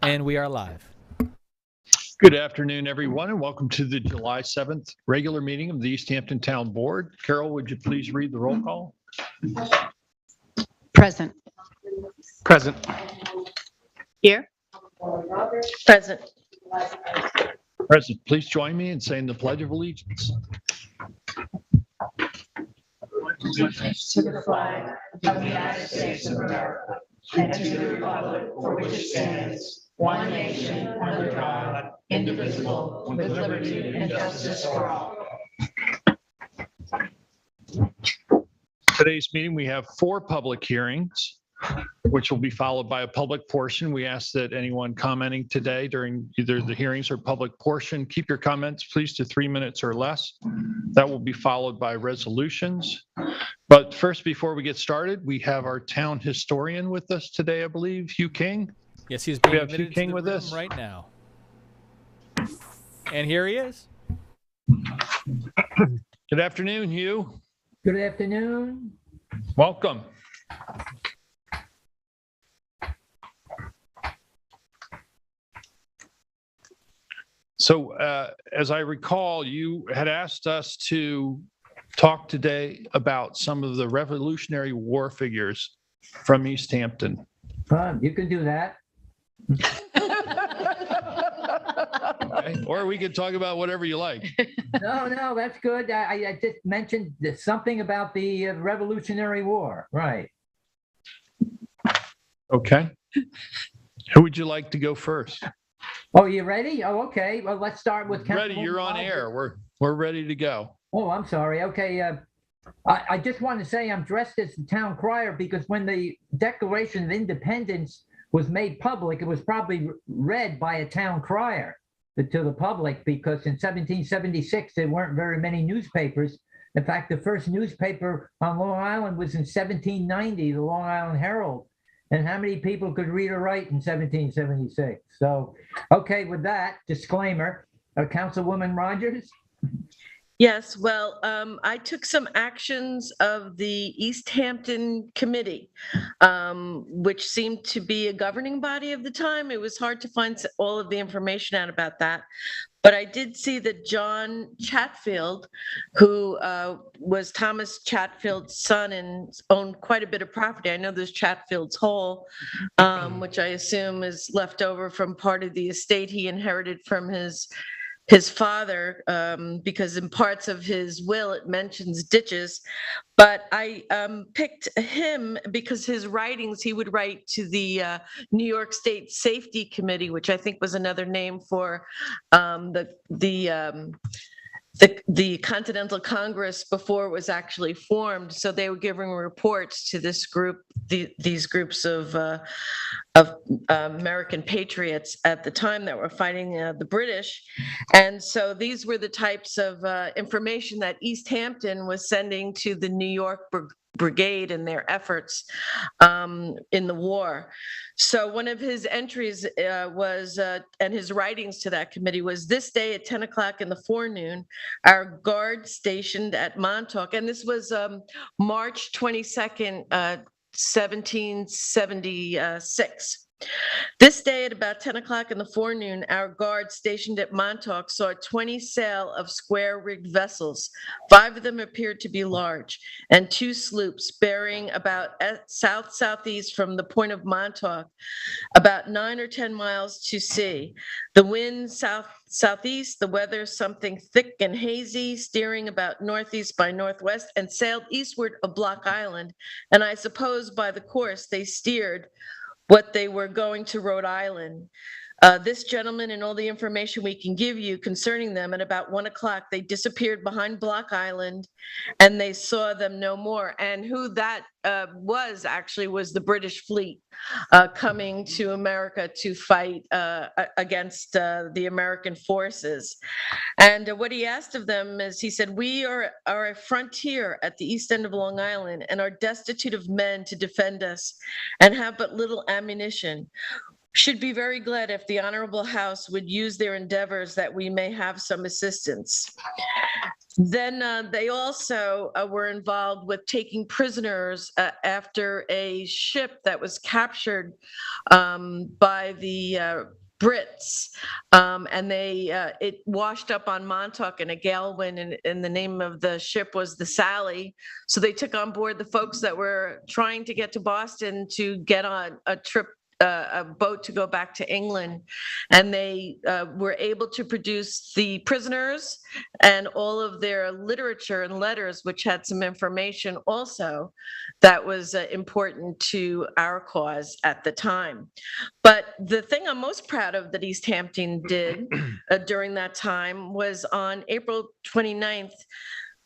And we are live. Good afternoon, everyone, and welcome to the July 7th regular meeting of the East Hampton Town Board. Carol, would you please read the roll call? Present. Present. Here. Present. Present, please join me in saying the Pledge of Allegiance. To the flag of the United States of America and to the republic for which it stands, one nation under God, indivisible, with liberty and justice for all. Today's meeting, we have 4 public hearings, which will be followed by a public portion. We ask that anyone commenting today during either the hearings or public portion, keep your comments please to 3 minutes or less. That will be followed by resolutions. But first, before we get started, we have our town historian with us today, I believe, Hugh King. Yes, he's being We have Hugh admitted King to the with room us right now. And here he is. Good afternoon, Hugh. Good afternoon. Welcome. So as I recall, you had asked us to talk today about some of the Revolutionary War figures from East Hampton. You can do that. Okay. Or we could talk about whatever you like. No, that's good. I just mentioned something about the Revolutionary War. Right. Okay. Who would you like to go first? Oh, you ready? Oh, okay. Well, let's start with Ready, you're on air. We're ready to go. Oh, I'm sorry. Okay. I just want to say I'm dressed as the town crier because when the Declaration of Independence was made public, it was probably read by a town crier to the public because in 1776, there weren't very many newspapers. In fact, the first newspaper on Long Island was in 1790, the Long Island Herald. And how many people could read or write in 1776? So, okay, with that disclaimer, Councilwoman Rogers? Yes, well, I took some actions of the East Hampton Committee, which seemed to be a governing body of the time. It was hard to find all of the information out about that. But I did see that John Chatfield, who was Thomas Chatfield's son and owned quite a bit of property. I know there's Chatfield's Hall, which I assume is left over from part of the estate he inherited from his father, because in parts of his will it mentions ditches. But I picked him because his writings, he would write to the New York State Safety Committee, which I think was another name for the Continental Congress before it was actually formed. So they were giving reports to this group, these groups of American patriots at the time that were fighting the British. And so these were the types of information that East Hampton was sending to the New York Brigade in their efforts in the war. So one of his entries was, and his writings to that committee was, this day at 10 o'clock in the forenoon, our guard stationed at Montauk, and this was March 22nd, 1776. This day at about 10 o'clock in the forenoon, our guard stationed at Montauk saw 20 sail of square-rigged vessels. 5 of them appeared to be large, and 2 sloops bearing about south-southeast from the point of Montauk, about 9 or 10 miles to sea. The wind south-southeast, the weather something thick and hazy, steering about northeast by northwest, and sailed eastward of Block Island. And I suppose by the course they steered what they were going to Rhode Island. This gentleman and all the information we can give you concerning them, at about 1 o'clock, they disappeared behind Block Island and they saw them no more. And who that was actually was the British fleet coming to America to fight against the American forces. And what he asked of them is, he said, we are a frontier at the east end of Long Island and are destitute of men to defend us and have but little ammunition. Should be very glad if the Honorable House would use their endeavors that we may have some assistance. Then they also were involved with taking prisoners after a ship that was captured by the Brits, and it washed up on Montauk in a gale wind, and the name of the ship was the Sally. So they took on board the folks that were trying to get to Boston to get on a trip, a boat to go back to England, and they were able to produce the prisoners and all of their literature and letters, which had some information also that was important to our cause at the time. But the thing I'm most proud of that East Hampton did during that time was on April 29th,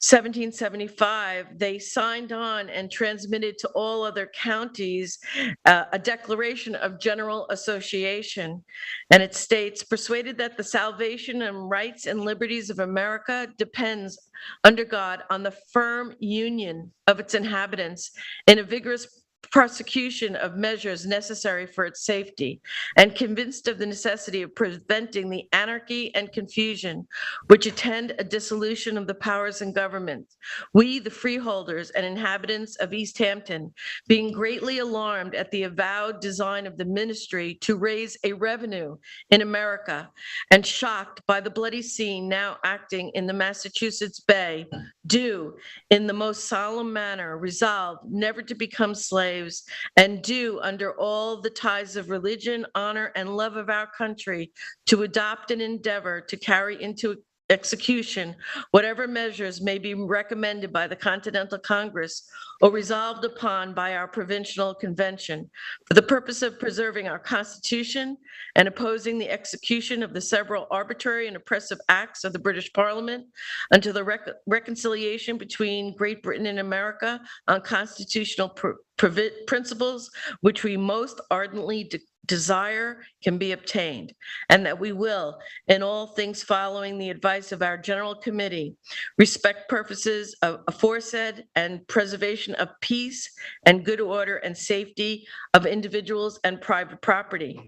1775, they signed on and transmitted to all other counties a declaration of general association. And it states, persuaded that the salvation and rights and liberties of America depends under God on the firm union of its inhabitants in a vigorous prosecution of measures necessary for its safety, and convinced of the necessity of preventing the anarchy and confusion which attend a dissolution of the powers in government. We, the freeholders and inhabitants of East Hampton, being greatly alarmed at the avowed design of the ministry to raise a revenue in America, and shocked by the bloody scene now acting in the Massachusetts Bay, do, in the most solemn manner, resolve never to become slaves, and do, under all the ties of religion, honor, and love of our country, to adopt and endeavor to carry into execution whatever measures may be recommended by the Continental Congress or resolved upon by our provincial convention for the purpose of preserving our Constitution and opposing the execution of the several arbitrary and oppressive acts of the British Parliament until the reconciliation between Great Britain and America on constitutional principles which we most ardently desire can be obtained, and that we will, in all things following the advice of our General Committee, respect purposes of aforesaid and preservation of peace and good order and safety of individuals and private property.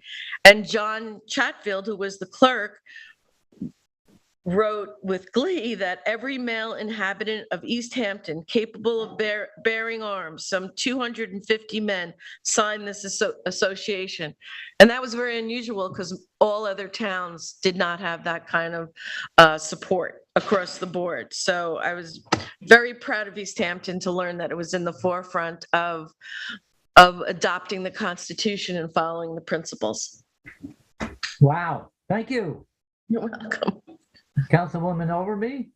And John Chatfield, who was the clerk, wrote with glee that every male inhabitant of East Hampton capable of bearing arms, some 250 men, signed this association. And that was very unusual because all other towns did not have that kind of support across the board. So I was very proud of East Hampton to learn that it was in the forefront of adopting the Constitution and following the principles. Wow. Thank you. You're welcome. Councilwoman Overby?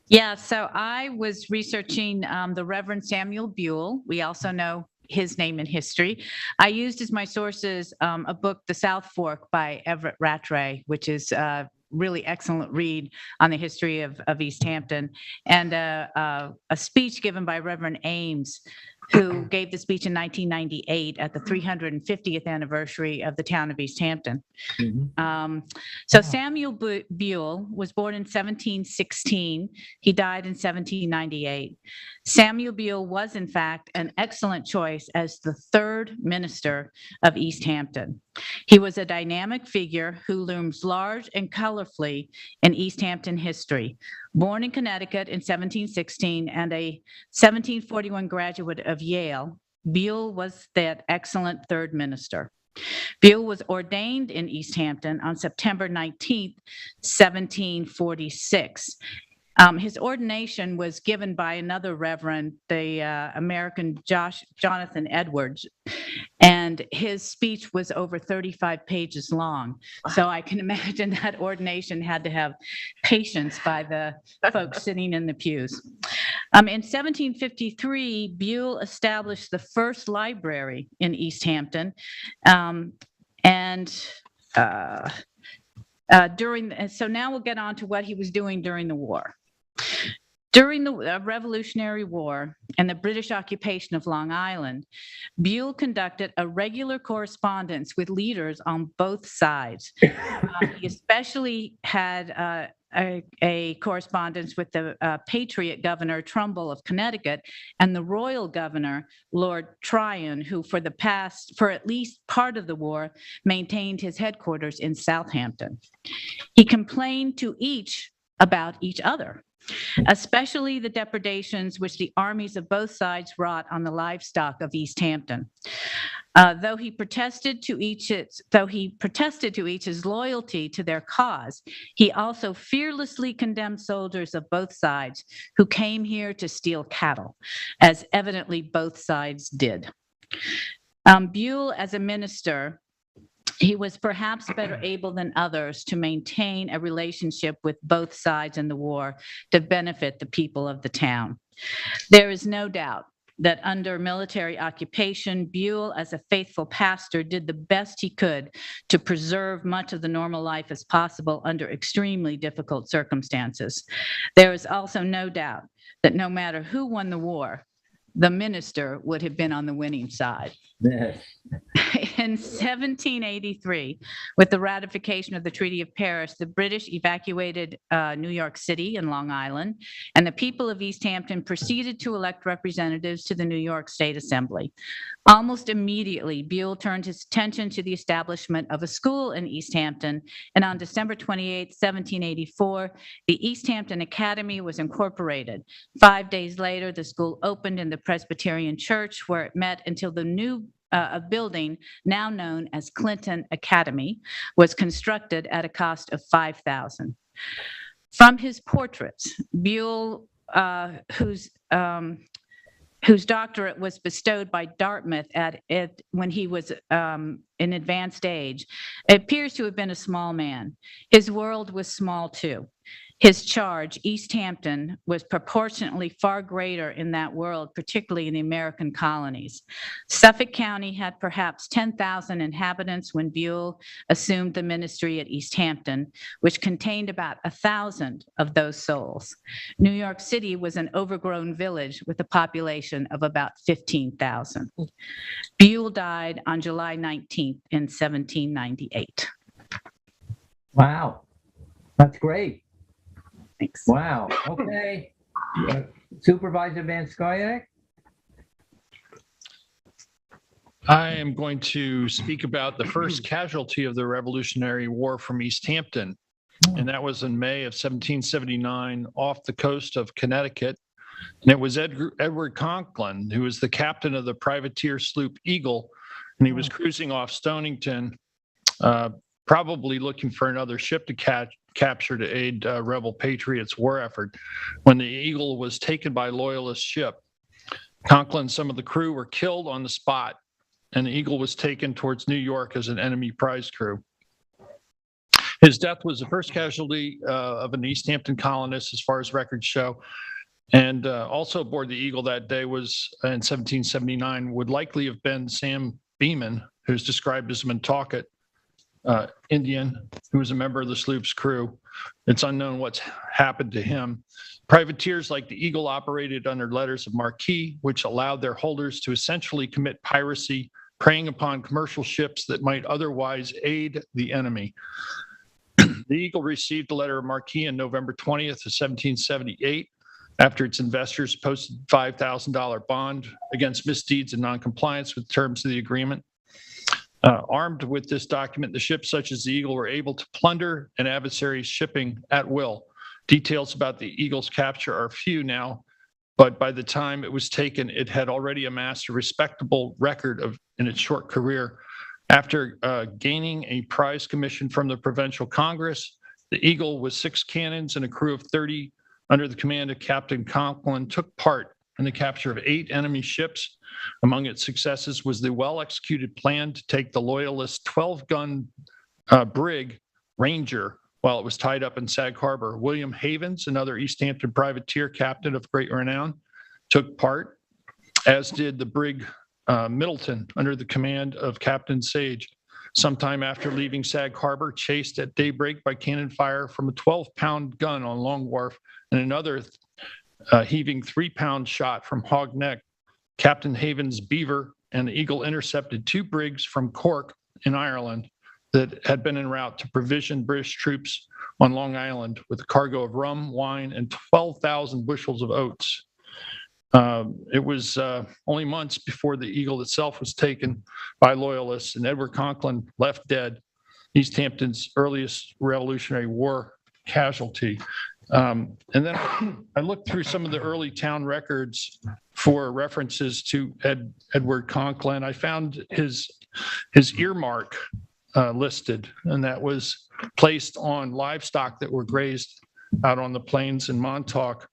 Yeah, so I was researching the Reverend Samuel Buell. We also know his name in history. I used as my sources a book, The South Fork by Everett Rattray, which is a really excellent read on the history of East Hampton, and a speech given by Reverend Ames, who gave the speech in 1998 at the 350th anniversary of the town of East Hampton. So Samuel Buell was born in 1716. He died in 1798. Samuel Buell was, in fact, an excellent choice as the third minister of East Hampton. He was a dynamic figure who looms large and colorfully in East Hampton history. Born in Connecticut in 1716 and a 1741 graduate of Yale, Buell was that excellent third minister. Buell was ordained in East Hampton on September 19th, 1746. His ordination was given by another reverend, the American Jonathan Edwards, and his speech was over 35 pages long. So I can imagine that ordination had to have patience by the folks sitting in the pews. In 1753, Buell established the first library in East Hampton, so now we'll get on to what he was doing during the war. During the Revolutionary War and the British occupation of Long Island, Buell conducted a regular correspondence with leaders on both sides. He especially had a correspondence with the Patriot Governor Trumbull of Connecticut and the Royal Governor, Lord Tryon, who for at least part of the war, maintained his headquarters in Southampton. He complained to each about each other, especially the depredations which the armies of both sides wrought on the livestock of East Hampton. Though he protested to each his loyalty to their cause, he also fearlessly condemned soldiers of both sides who came here to steal cattle, as evidently both sides did. Buell, as a minister, he was perhaps better able than others to maintain a relationship with both sides in the war to benefit the people of the town. There is no doubt that under military occupation, Buell, as a faithful pastor, did the best he could to preserve much of the normal life as possible under extremely difficult circumstances. There is also no doubt that no matter who won the war, the minister would have been on the winning side. Yes. In 1783, with the ratification of the Treaty of Paris, the British evacuated New York City and Long Island, and the people of East Hampton proceeded to elect representatives to the New York State Assembly. Almost immediately, Buell turned his attention to the establishment of a school in East Hampton, and on December 28, 1784, the East Hampton Academy was incorporated. 5 days later, the school opened in the Presbyterian Church, where it met until the new building, now known as Clinton Academy, was constructed at a cost of $5,000. From his portraits, Buell, whose doctorate was bestowed by Dartmouth when he was in advanced age, appears to have been a small man. His world was small too. His charge, East Hampton, was proportionately far greater in that world, particularly in the American colonies. Suffolk County had perhaps 10,000 inhabitants when Buell assumed the ministry at East Hampton, which contained about 1,000 of those souls. New York City was an overgrown village with a population of about 15,000. Buell died on July 19th in 1798. Wow. That's great. Thanks. Wow. Okay. Supervisor Van Skyek? I am going to speak about the first casualty of the Revolutionary War from East Hampton, and that was in May of 1779 off the coast of Connecticut. And it was Edward Conklin, who was the captain of the privateer sloop Eagle, and he was cruising off Stonington, probably looking for another ship to capture to aid rebel patriots' war effort, when the Eagle was taken by Loyalist ship. Conklin and some of the crew were killed on the spot, and the Eagle was taken towards New York as an enemy prize crew. His death was the first casualty of an East Hampton colonist, as far as records show. And also aboard the Eagle that day was, in 1779, would likely have been Sam Beeman, who's described as a Nantucket Indian, who was a member of the sloop's crew. It's unknown what's happened to him. Privateers like the Eagle operated under letters of marque, which allowed their holders to essentially commit piracy, preying upon commercial ships that might otherwise aid the enemy. The Eagle received a letter of marque on November 20th of 1778 after its investors posted a $5,000 bond against misdeeds and noncompliance with terms of the agreement. Armed with this document, the ships such as the Eagle were able to plunder an adversary's shipping at will. Details about the Eagle's capture are few now, but by the time it was taken, it had already amassed a respectable record in its short career. After gaining a prize commission from the Provincial Congress, the Eagle, with 6 cannons and a crew of 30 under the command of Captain Conklin, took part in the capture of 8 enemy ships. Among its successes was the well-executed plan to take the Loyalist 12-gun brig Ranger while it was tied up in Sag Harbor. William Havens, another East Hampton privateer captain of great renown, took part, as did the brig Middleton under the command of Captain Sage. Sometime after leaving Sag Harbor, chased at daybreak by cannon fire from a 12-pound gun on Long Wharf and another heaving 3-pound shot from Hog Neck, Captain Havens' Beaver and the Eagle intercepted 2 brigs from Cork in Ireland. that had been en route to provision British troops on Long Island with a cargo of rum, wine, and 12,000 bushels of oats. It was only months before the Eagle itself was taken by loyalists, and Edward Conklin left dead, East Hampton's earliest Revolutionary War casualty. And then I looked through some of the early town records for references to Edward Conklin. I found his earmark listed, and that was placed on livestock that were grazed out on the plains in Montauk.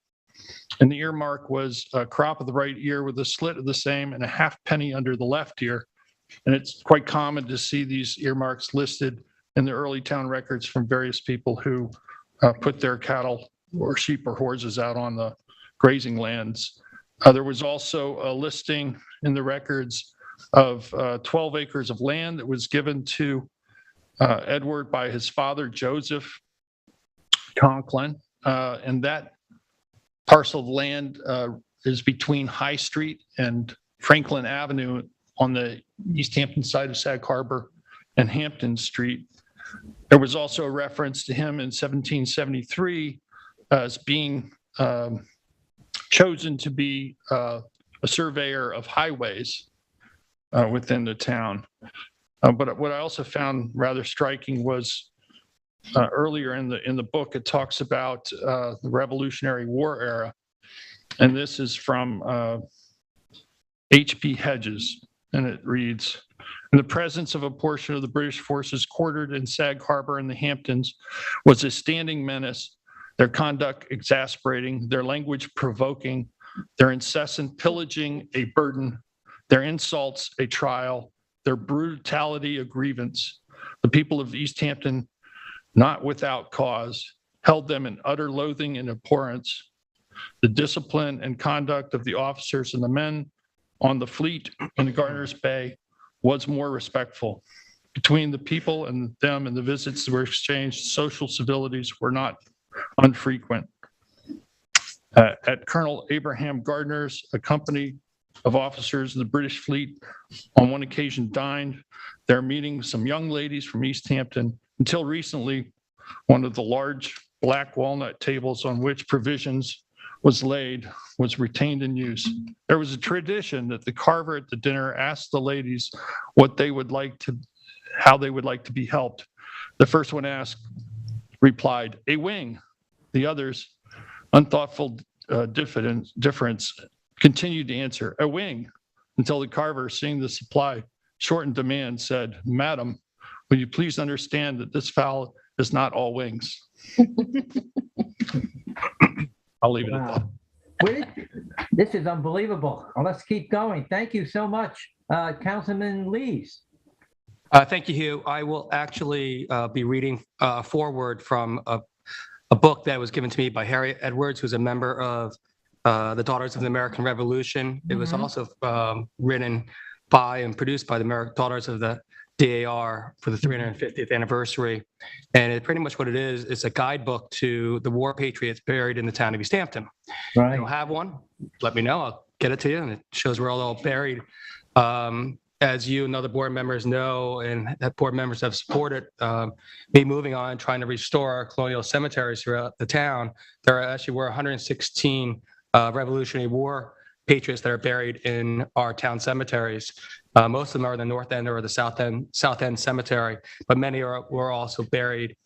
And the earmark was a crop of the right ear with a slit of the same and a half penny under the left ear. And it's quite common to see these earmarks listed in the early town records from various people who put their cattle or sheep or horses out on the grazing lands. There was also a listing in the records of 12 acres of land that was given to Edward by his father, Joseph Conklin. And that parcel of land is between High Street and Franklin Avenue on the East Hampton side of Sag Harbor and Hampton Street. There was also a reference to him in 1773 as being chosen to be a surveyor of highways within the town. But what I also found rather striking was earlier in the book, it talks about the Revolutionary War era. And this is from H.P. Hedges, and it reads, "In the presence of a portion of the British forces quartered in Sag Harbor and the Hamptons was a standing menace, their conduct exasperating, their language provoking, their incessant pillaging a burden, their insults a trial, their brutality a grievance. The people of East Hampton, not without cause, held them in utter loathing and abhorrence. The discipline and conduct of the officers and the men on the fleet in the Gardiner's Bay was more respectful. Between the people and them and the visits that were exchanged, social civilities were not unfrequent. At Colonel Abraham Gardiner's, a company of officers of the British fleet on one occasion dined there, meeting some young ladies from East Hampton. Until recently, one of the large black walnut tables on which provisions was laid was retained in use. There was a tradition that the carver at the dinner asked the ladies what they would like to, how they would like to be helped. The first one asked, replied, "A wing." The others, unthoughtful difference, continued to answer, "A wing," until the carver, seeing the supply shortened demand, said, "Madam, will you please understand that this fowl is not all wings?" I'll leave it at that. Wow. This is unbelievable. Well, let's keep going. Thank you so much, Councilman Lees. Thank you, Hugh. I will actually be reading a foreword from a book that was given to me by Harriet Edwards, who's a member of the Daughters of the American Revolution. It was also written by and produced by the Daughters of the DAR for the 350th anniversary. And pretty much what it is, it's a guidebook to the war patriots buried in the town of East Hampton. Right. If you don't have one, let me know. I'll get it to you. And it shows where all buried. As you and other board members know, and that board members have supported me moving on, trying to restore our colonial cemeteries throughout the town, there actually were 116 Revolutionary War patriots that are buried in our town cemeteries. Most of them are in the North End or the South End Cemetery, but many were also buried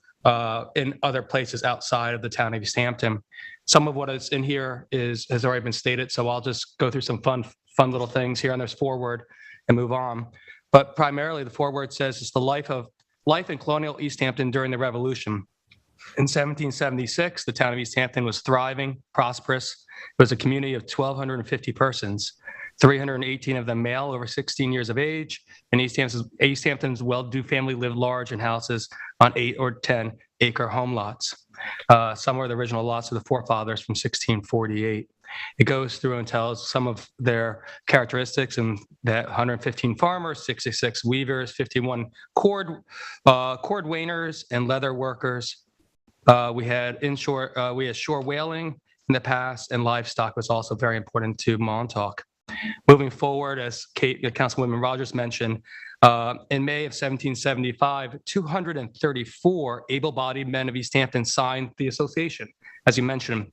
in other places outside of the town of East Hampton. Some of what is in here has already been stated, so I'll just go through some fun little things here, and there's forward and move on. But primarily, the foreword says it's the life in colonial East Hampton during the Revolution. In 1776, the town of East Hampton was thriving, prosperous. It was a community of 1,250 persons, 318 of them male over 16 years of age. And East Hampton's well-to-do family lived large in houses on 8 or 10 acre home lots. Some were the original lots of the forefathers from 1648. It goes through and tells some of their characteristics, and that 115 farmers, 66 weavers, 51 cord wainers and leather workers. We had shore whaling in the past, and livestock was also very important to Montauk. Moving forward, as Councilwoman Rogers mentioned, In May of 1775, 234 able-bodied men of East Hampton signed the association, as you mentioned,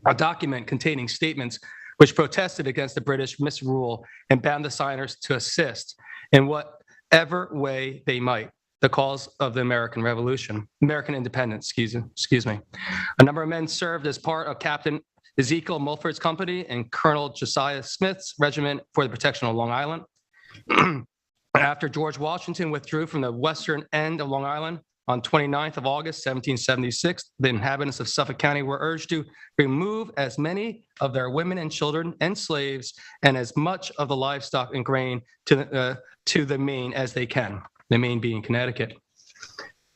a document containing statements which protested against the British misrule and bound the signers to assist in whatever way they might the cause of the American independence, excuse me. A number of men served as part of Captain Ezekiel Mulford's company and Colonel Josiah Smith's regiment for the protection of Long Island. After George Washington withdrew from the western end of Long Island on 29th of August, 1776, the inhabitants of Suffolk County were urged to remove as many of their women and children and slaves and as much of the livestock and grain to the Maine as they can, the Maine being Connecticut.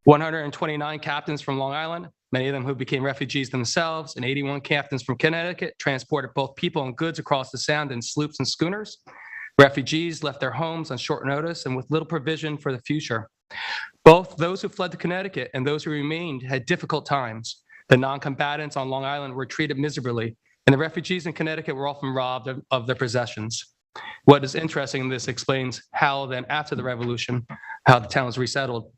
129 captains from Long Island, many of them who became refugees themselves, and 81 captains from Connecticut transported both people and goods across the Sound in sloops and schooners. Refugees left their homes on short notice and with little provision for the future. Both those who fled to Connecticut and those who remained had difficult times. The non-combatants on Long Island were treated miserably, and the refugees in Connecticut were often robbed of their possessions. What is interesting, this explains how then after the Revolution, how the town was resettled.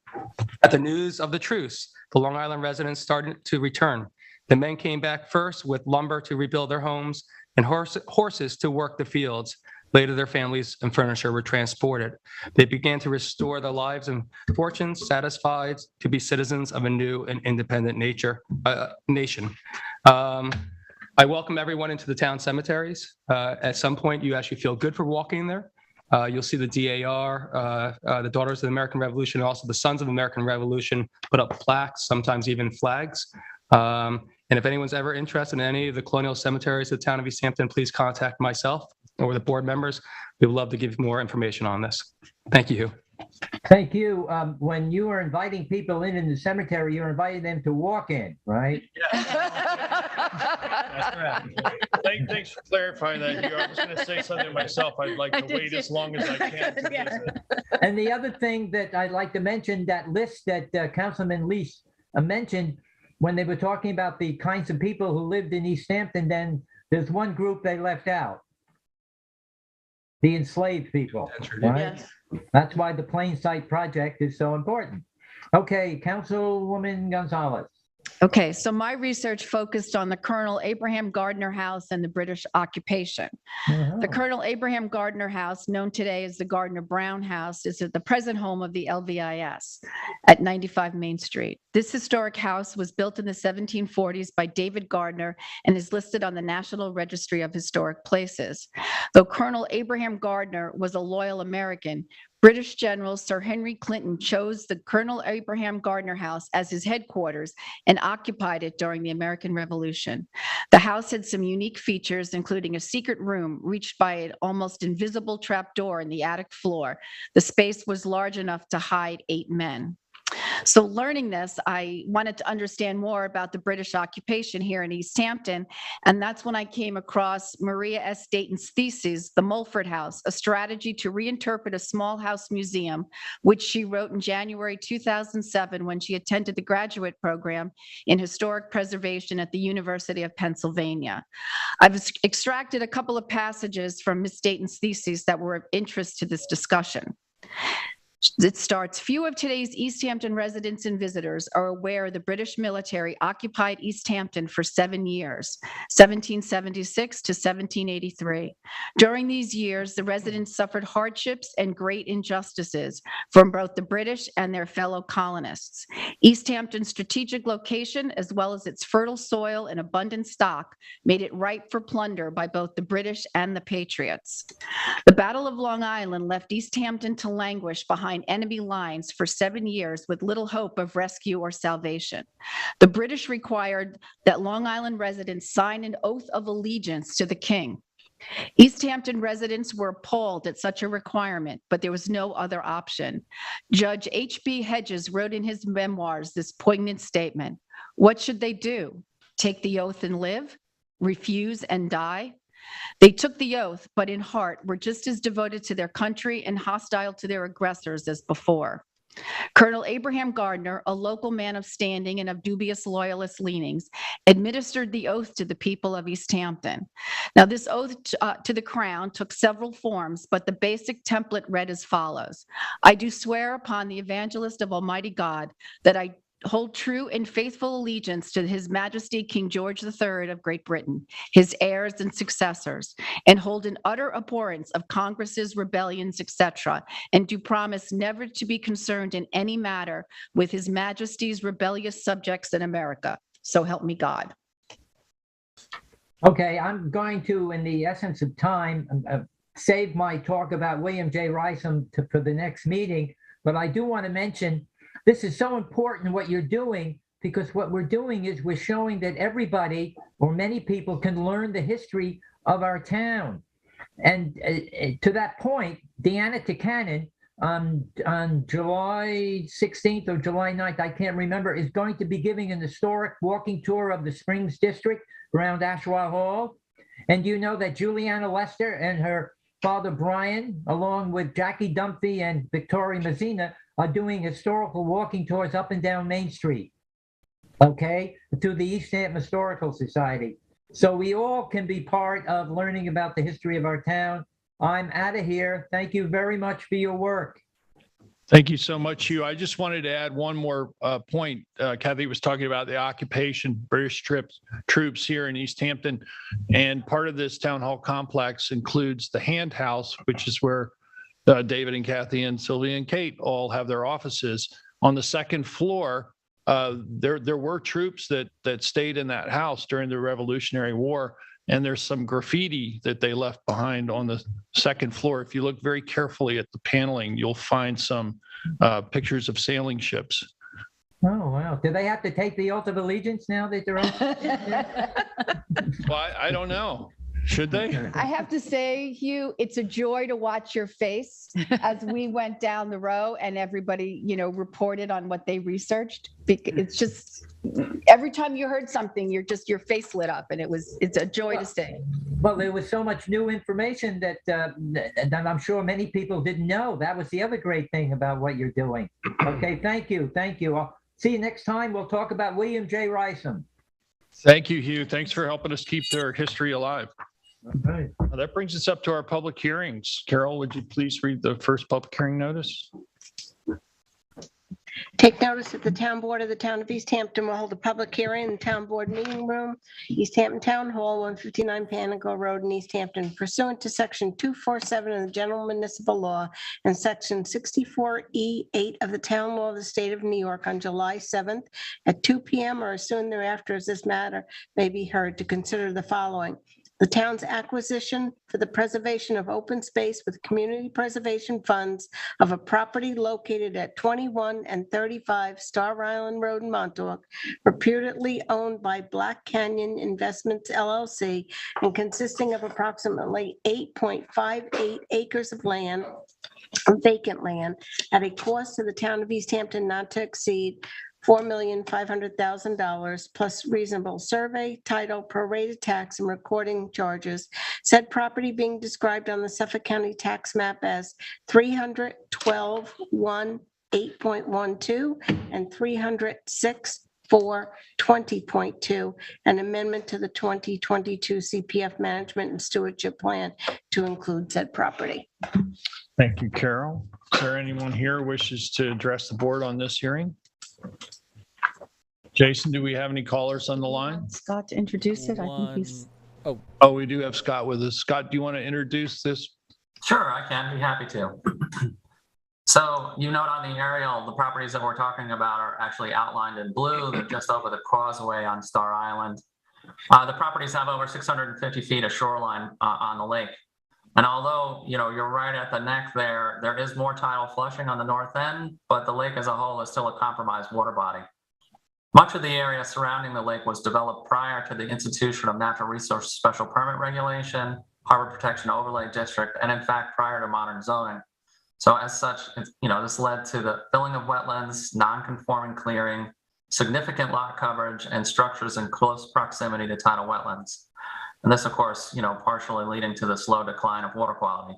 At the news of the truce, the Long Island residents started to return. The men came back first with lumber to rebuild their homes and horses to work the fields. Later, their families and furniture were transported. They began to restore their lives and fortunes, satisfied to be citizens of a new and independent nation. I welcome everyone into the town cemeteries. At some point, you actually feel good for walking there. You'll see the DAR, the Daughters of the American Revolution, and also the Sons of the American Revolution put up plaques, sometimes even flags. And if anyone's ever interested in any of the colonial cemeteries of the town of East Hampton, please contact myself or the board members. We would love to give more information on this. Thank you. Thank you. When you are inviting people in the cemetery, you're inviting them to walk in, right? That's correct. Thanks for clarifying that. I was going to say something myself. I'd like to wait as long as I can to visit. And the other thing that I'd like to mention, that list that Councilman Lease mentioned when they were talking about the kinds of people who lived in East Hampton, then there's one group they left out. The enslaved people, right? Yes. That's why the Plain Sight Project is so important. Okay, Councilwoman Gonzalez. Okay, so my research focused on the Colonel Abraham Gardner House and the British occupation. The Colonel Abraham Gardner House, known today as the Gardner Brown House, is at the present home of the LVIS at 95 Main Street. This historic house was built in the 1740s by David Gardner and is listed on the National Registry of Historic Places. Though Colonel Abraham Gardner was a loyal American, British General Sir Henry Clinton chose the Colonel Abraham Gardner House as his headquarters and occupied it during the American Revolution. The house had some unique features, including a secret room reached by an almost invisible trapdoor in the attic floor. The space was large enough to hide 8 men. So learning this, I wanted to understand more about the British occupation here in East Hampton, and that's when I came across Maria S. Dayton's thesis, The Mulford House, a strategy to reinterpret a small house museum, which she wrote in January 2007 when she attended the graduate program in historic preservation at the University of Pennsylvania. I've extracted a couple of passages from Ms. Dayton's thesis that were of interest to this discussion. It starts, few of today's East Hampton residents and visitors are aware the British military occupied East Hampton for 7 years, 1776 to 1783. During these years, the residents suffered hardships and great injustices from both the British and their fellow colonists. East Hampton's strategic location, as well as its fertile soil and abundant stock, made it ripe for plunder by both the British and the Patriots. The Battle of Long Island left East Hampton to languish behind enemy lines for 7 years with little hope of rescue or salvation. The British required that Long Island residents sign an oath of allegiance to the king. East Hampton residents were appalled at such a requirement, but there was no other option. Judge H.B. Hedges wrote in his memoirs this poignant statement: "What should they do? Take the oath and live? Refuse and die?" They took the oath, but in heart were just as devoted to their country and hostile to their aggressors as before. Colonel Abraham Gardner, a local man of standing and of dubious loyalist leanings, administered the oath to the people of East Hampton. Now, this oath to the crown took several forms, but the basic template read as follows. I do swear upon the evangelist of Almighty God that I hold true and faithful allegiance to His Majesty King George III of Great Britain, his heirs and successors, and hold an utter abhorrence of Congresses, rebellions, etc., and do promise never to be concerned in any matter with His Majesty's rebellious subjects in America. So help me God. Okay, I'm going to, in the essence of time, save my talk about William J. Risom for the next meeting, but I do want to mention this is so important what you're doing, because what we're doing is we're showing that everybody or many people can learn the history of our town. And to that point, Deanna Takanen on July 16th or July 9th, I can't remember, is going to be giving an historic walking tour of the Springs District around Ashwa Hall. And you know that Juliana Lester and her father Brian, along with Jackie Dumphy and Victoria Mazzina, are doing historical walking tours up and down Main Street, okay, to the East Hampton Historical Society. So we all can be part of learning about the history of our town. I'm out of here. Thank you very much for your work. Thank you so much, Hugh. I just wanted to add one more point. Kathy was talking about the occupation, British troops here in East Hampton. And part of this town hall complex includes the Hand House, which is where David and Kathy and Sylvia and Kate all have their offices. On the second floor, there were troops that stayed in that house during the Revolutionary War, and there's some graffiti that they left behind on the second floor. If you look very carefully at the paneling, you'll find some pictures of sailing ships. Oh, wow. Do they have to take the oath of allegiance now that they're on? Well, I don't know. Should they? I have to say, Hugh, it's a joy to watch your face as we went down the row and everybody, reported on what they researched. It's just every time you heard something, your face lit up, and it's a joy to see. Well, there was so much new information that I'm sure many people didn't know. That was the other great thing about what you're doing. Okay, thank you. I'll see you next time. We'll talk about William J. Risom. Thank you, Hugh. Thanks for helping us keep their history alive. Right. That brings us up to our public hearings. Carol, would you please read the first public hearing notice? Take notice that the Town Board of the Town of East Hampton will hold a public hearing in the Town Board Meeting Room, East Hampton Town Hall, 159 Panago Road in East Hampton, pursuant to Section 247 of the General Municipal Law and Section 64E8 of the Town Law of the State of New York on July 7th at 2 p.m. or as soon thereafter as this matter may be heard, to consider the following. The town's acquisition for the preservation of open space with community preservation funds of a property located at 21 and 35 Star Island Road in Montauk, reputedly owned by Black Canyon Investments LLC and consisting of approximately 8.58 acres of land, vacant land, at a cost to the town of East Hampton not to exceed $4,500,000 plus reasonable survey, title, prorated tax, and recording charges. Said property being described on the Suffolk County tax map as 312-1-8.12 and 306-4-20.2, an amendment to the 2022 CPF Management and Stewardship Plan to include said property. Thank you, Carol. Is there anyone here who wishes to address the board on this hearing? Jason, do we have any callers on the line? Scott to introduce it. I think he's. Oh, we do have Scott with us. Scott, do you want to introduce this? Sure, I can be happy to. So you note on the aerial, the properties that we're talking about are actually outlined in blue. They're just over the causeway on Star Island. The properties have over 650 feet of shoreline on the lake. And although, you're right at the neck there is more tidal flushing on the north end, but the lake as a whole is still a compromised water body. Much of the area surrounding the lake was developed prior to the institution of Natural Resource Special Permit Regulation, Harbor Protection Overlay District, and in fact, prior to modern zoning. So as such, this led to the filling of wetlands, non-conforming clearing, significant lot coverage, and structures in close proximity to tidal wetlands. And this, of course, partially leading to the slow decline of water quality.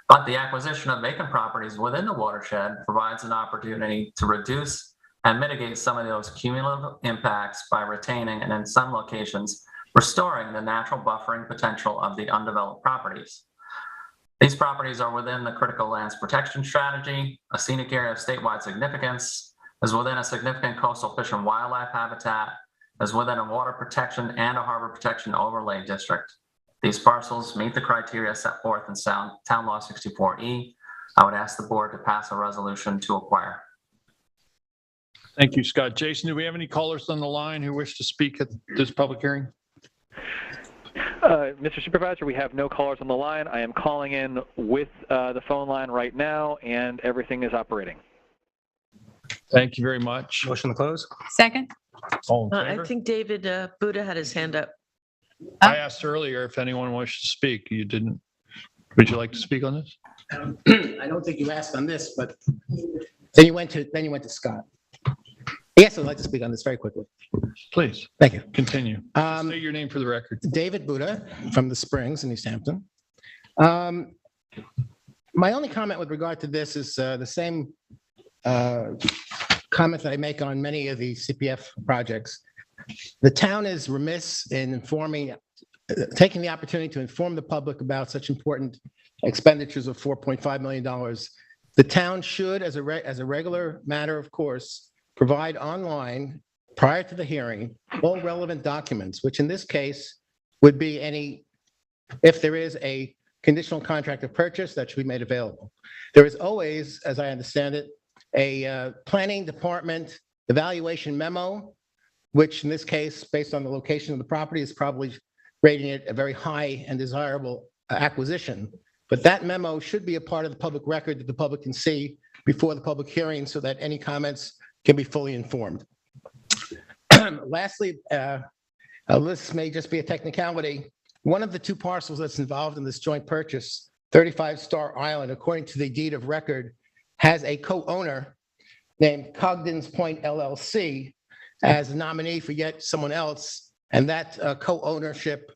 But the acquisition of vacant properties within the watershed provides an opportunity to reduce and mitigate some of those cumulative impacts by retaining and in some locations, restoring the natural buffering potential of the undeveloped properties. These properties are within the critical lands protection strategy, a scenic area of statewide significance, is within a significant coastal fish and wildlife habitat, is within a water protection and a harbor protection overlay district. These parcels meet the criteria set forth in Town Law 64E. I would ask the board to pass a resolution to acquire. Thank you, Scott. Jason, do we have any callers on the line who wish to speak at this public hearing? Mr. Supervisor, we have no callers on the line. I am calling in with the phone line right now, and everything is operating. Thank you very much. Motion to close? Second? All in I favor? think David Buddha had his hand up. I asked earlier if anyone wished to speak. You didn't. Would you like to speak on this? I don't think you asked on this, but then you went to Scott. Yes, I'd like to speak on this very quickly. Please, Thank you. continue. State your name for the record. David Buddha from the Springs in East Hampton. My only comment with regard to this is the same comment that I make on many of the CPF projects. The town is remiss in taking the opportunity to inform the public about such important expenditures of $4.5 million. The town should, as a regular matter of course, provide online prior to the hearing all relevant documents, which in this case would be if there is a conditional contract of purchase, that should be made available. There is always, as I understand it, a planning department evaluation memo, which in this case, based on the location of the property, is probably rating it a very high and desirable acquisition. But that memo should be a part of the public record that the public can see before the public hearing so that any comments can be fully informed. Lastly, this may just be a technicality. One of the two parcels that's involved in this joint purchase, 35 Star Island, according to the deed of record, has a co-owner named Cogden's Point LLC as a nominee for yet someone else, and that co-ownership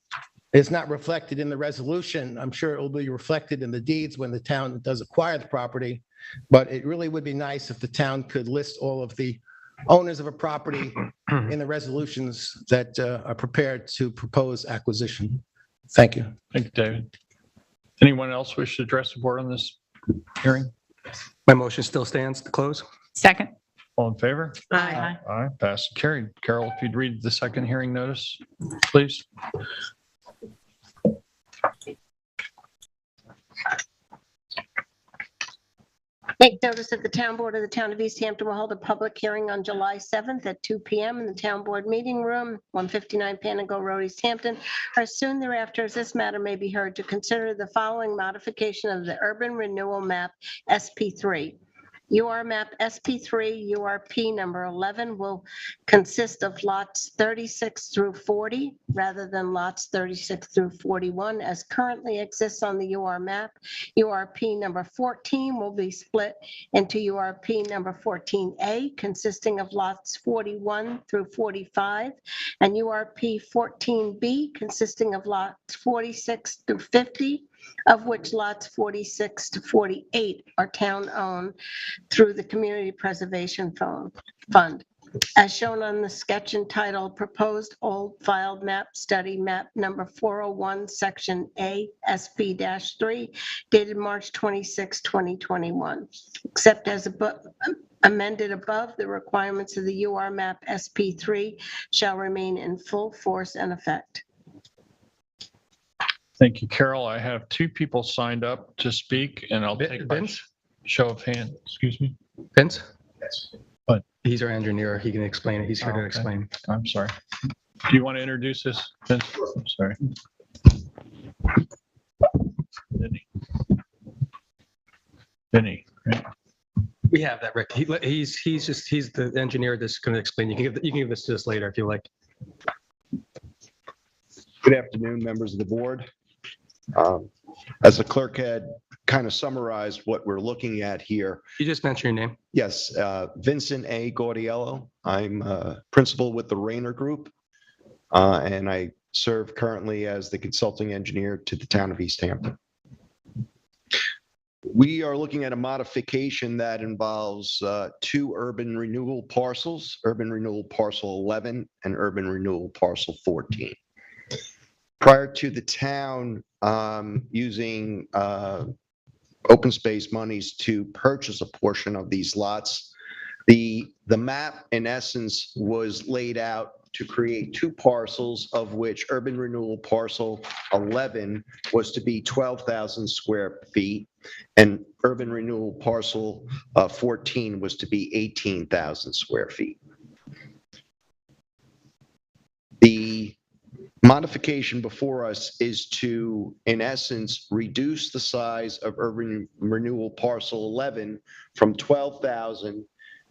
is not reflected in the resolution. I'm sure it will be reflected in the deeds when the town does acquire the property, but it really would be nice if the town could list all of the owners of a property in the resolutions that are prepared to propose acquisition. Thank you. Thank you, David. Anyone else wish to address the board on this hearing? My motion still stands to close? Second? All in favor? Aye. Aye, passed and carried. Carol, if you'd read the second hearing notice, please. Make notice that the town board of the town of East Hampton will hold a public hearing on July 7th at 2 p.m. in the town board meeting room, 159 Panago Road, East Hampton, or soon thereafter, as this matter may be heard, to consider the following modification of the urban renewal map SP3. UR map SP3 URP number 11 will consist of lots 36 through 40 rather than lots 36 through 41 as currently exists on the UR map. URP number 14 will be split into URP number 14A consisting of lots 41 through 45 and URP 14B consisting of lots 46 through 50, of which lots 46 to 48 are town-owned through the Community Preservation Fund. As shown on the sketch entitled Proposed Old Filed Map Study, map number 401, section A, SP-3, dated March 26, 2021. Except as amended above, the requirements of the UR map SP3 shall remain in full force and effect. Thank you, Carol. I have two people signed up to speak, and I'll take by Vince? show of hands. Excuse me. Vince? Yes. What? He's our engineer. He can explain it. He's here to Okay. explain. I'm sorry. Do you want to introduce this, Vince? I'm sorry. Vinny, right? We have that, Rick. He's the engineer that's going to explain. You can give this to us later if you like. Good afternoon, members of the board. As the clerk had kind of summarized what we're looking at here. You just mentioned your name. Yes, Vincent A. Gaudiello. I'm principal with the Rayner Group, and I serve currently as the consulting engineer to the town of East Hampton. We are looking at a modification that involves two urban renewal parcels, urban renewal parcel 11 and urban renewal parcel 14. Prior to the town using open space monies to purchase a portion of these lots, the map in essence was laid out to create two parcels, of which urban renewal parcel 11 was to be 12,000 square feet and urban renewal parcel 14 was to be 18,000 square feet. The modification before us is to, in essence, reduce the size of urban renewal parcel 11 from 12,000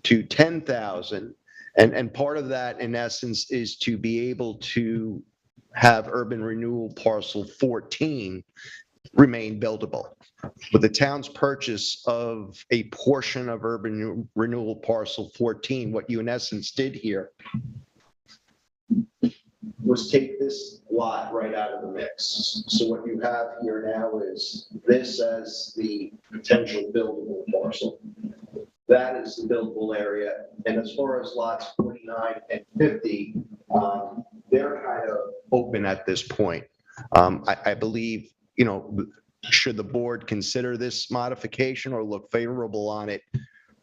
to 10,000. And part of that, in essence, is to be able to have urban renewal parcel 14 remain buildable. With the town's purchase of a portion of urban renewal parcel 14, what you in essence did here was take this lot right out of the mix. So what you have here now is this as the potential buildable parcel. That is the buildable area. And as far as lots 49 and 50, they're kind of open at this point. I believe, you know, should the board consider this modification or look favorable on it,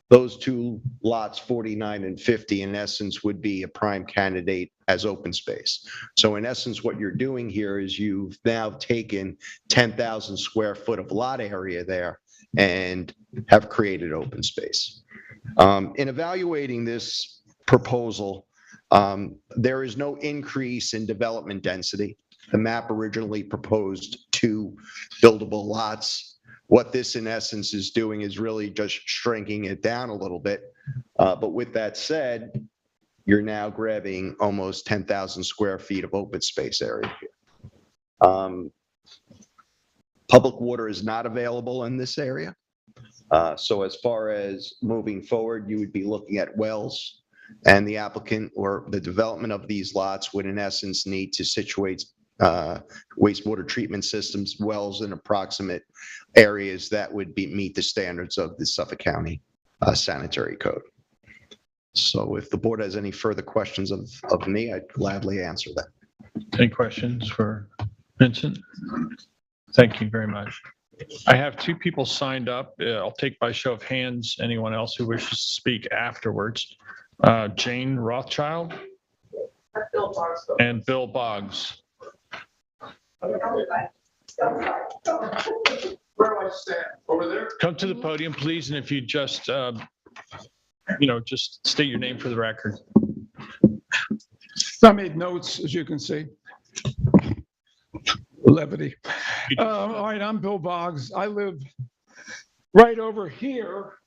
those two lots 49 and 50 in essence would be a prime candidate as open space. So in essence, what you're doing here is you've now taken 10,000 square foot of lot area there and have created open space. In evaluating this proposal, there is no increase in development density. The map originally proposed 2 buildable lots. What this in essence is doing is really just shrinking it down a little bit. But with that said, you're now grabbing almost 10,000 square feet of open space area here. Public water is not available in this area. So as far as moving forward, you would be looking at wells, and the applicant or the development of these lots would in essence need to situate wastewater treatment systems, wells in approximate areas that would meet the standards of the Suffolk County sanitary code. So if the board has any further questions of me, I'd gladly answer them. Any questions for Vincent? Thank you very much. I have 2 people signed up. I'll take by show of hands anyone else who wishes to speak afterwards. Jane Rothschild and Bill Boggs. Where do I stand? Over there? Come to the podium, please, and if you just, just state your name for the record. I made notes, as you can see. Levity. All right, I'm Bill Boggs. I live right over here,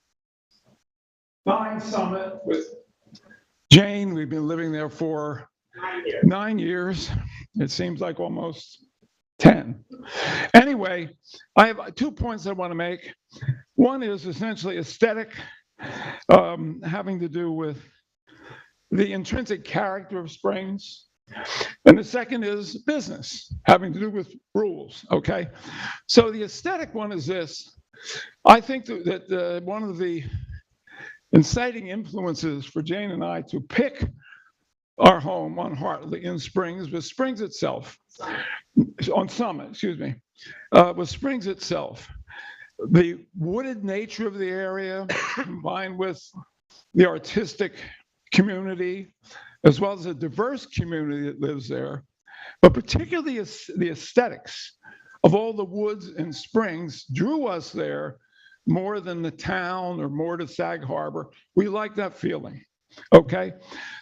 Vine Summit, with Jane. We've been living there for 9 years. It seems like almost 10. Anyway, I have 2 points I want to make. One is essentially aesthetic, having to do with the intrinsic character of Springs. And the second is business, having to do with rules, okay? So the aesthetic one is this. I think that one of the inciting influences for Jane and I to pick our home on Hartley in Springs was Springs itself, on Summit, excuse me, was Springs itself. The wooded nature of the area combined with the artistic community, as well as a diverse community that lives there, but particularly the aesthetics of all the woods and Springs drew us there more than the town or more to Sag Harbor. We like that feeling, okay?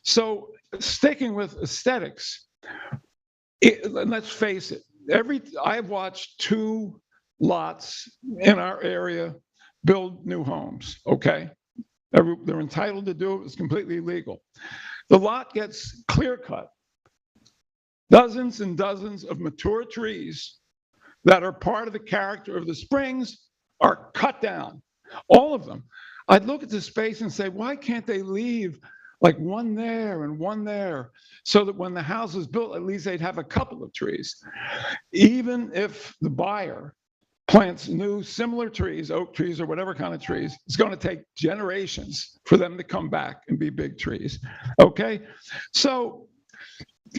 So sticking with aesthetics, let's face it, I've watched 2 lots in our area build new homes, okay? They're entitled to do it, it's completely legal. The lot gets clear cut. Dozens and dozens of mature trees that are part of the character of the Springs are cut down, all of them. I'd look at the space and say, why can't they leave like one there and one there, so that when the house is built, at least they'd have a couple of trees. Even if the buyer plants new similar trees, oak trees or whatever kind of trees, it's going to take generations for them to come back and be big trees. Okay? So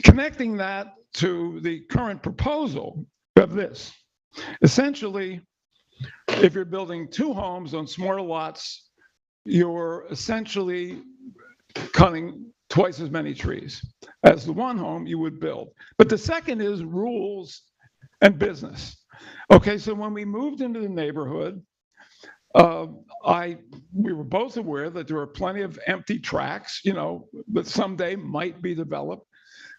connecting that to the current proposal of this, essentially, if you're building 2 homes on smaller lots, you're essentially cutting twice as many trees as the 1 home you would build. But the second is rules and business. Okay, so when we moved into the neighborhood, we were both aware that there were plenty of empty tracts, that someday might be developed.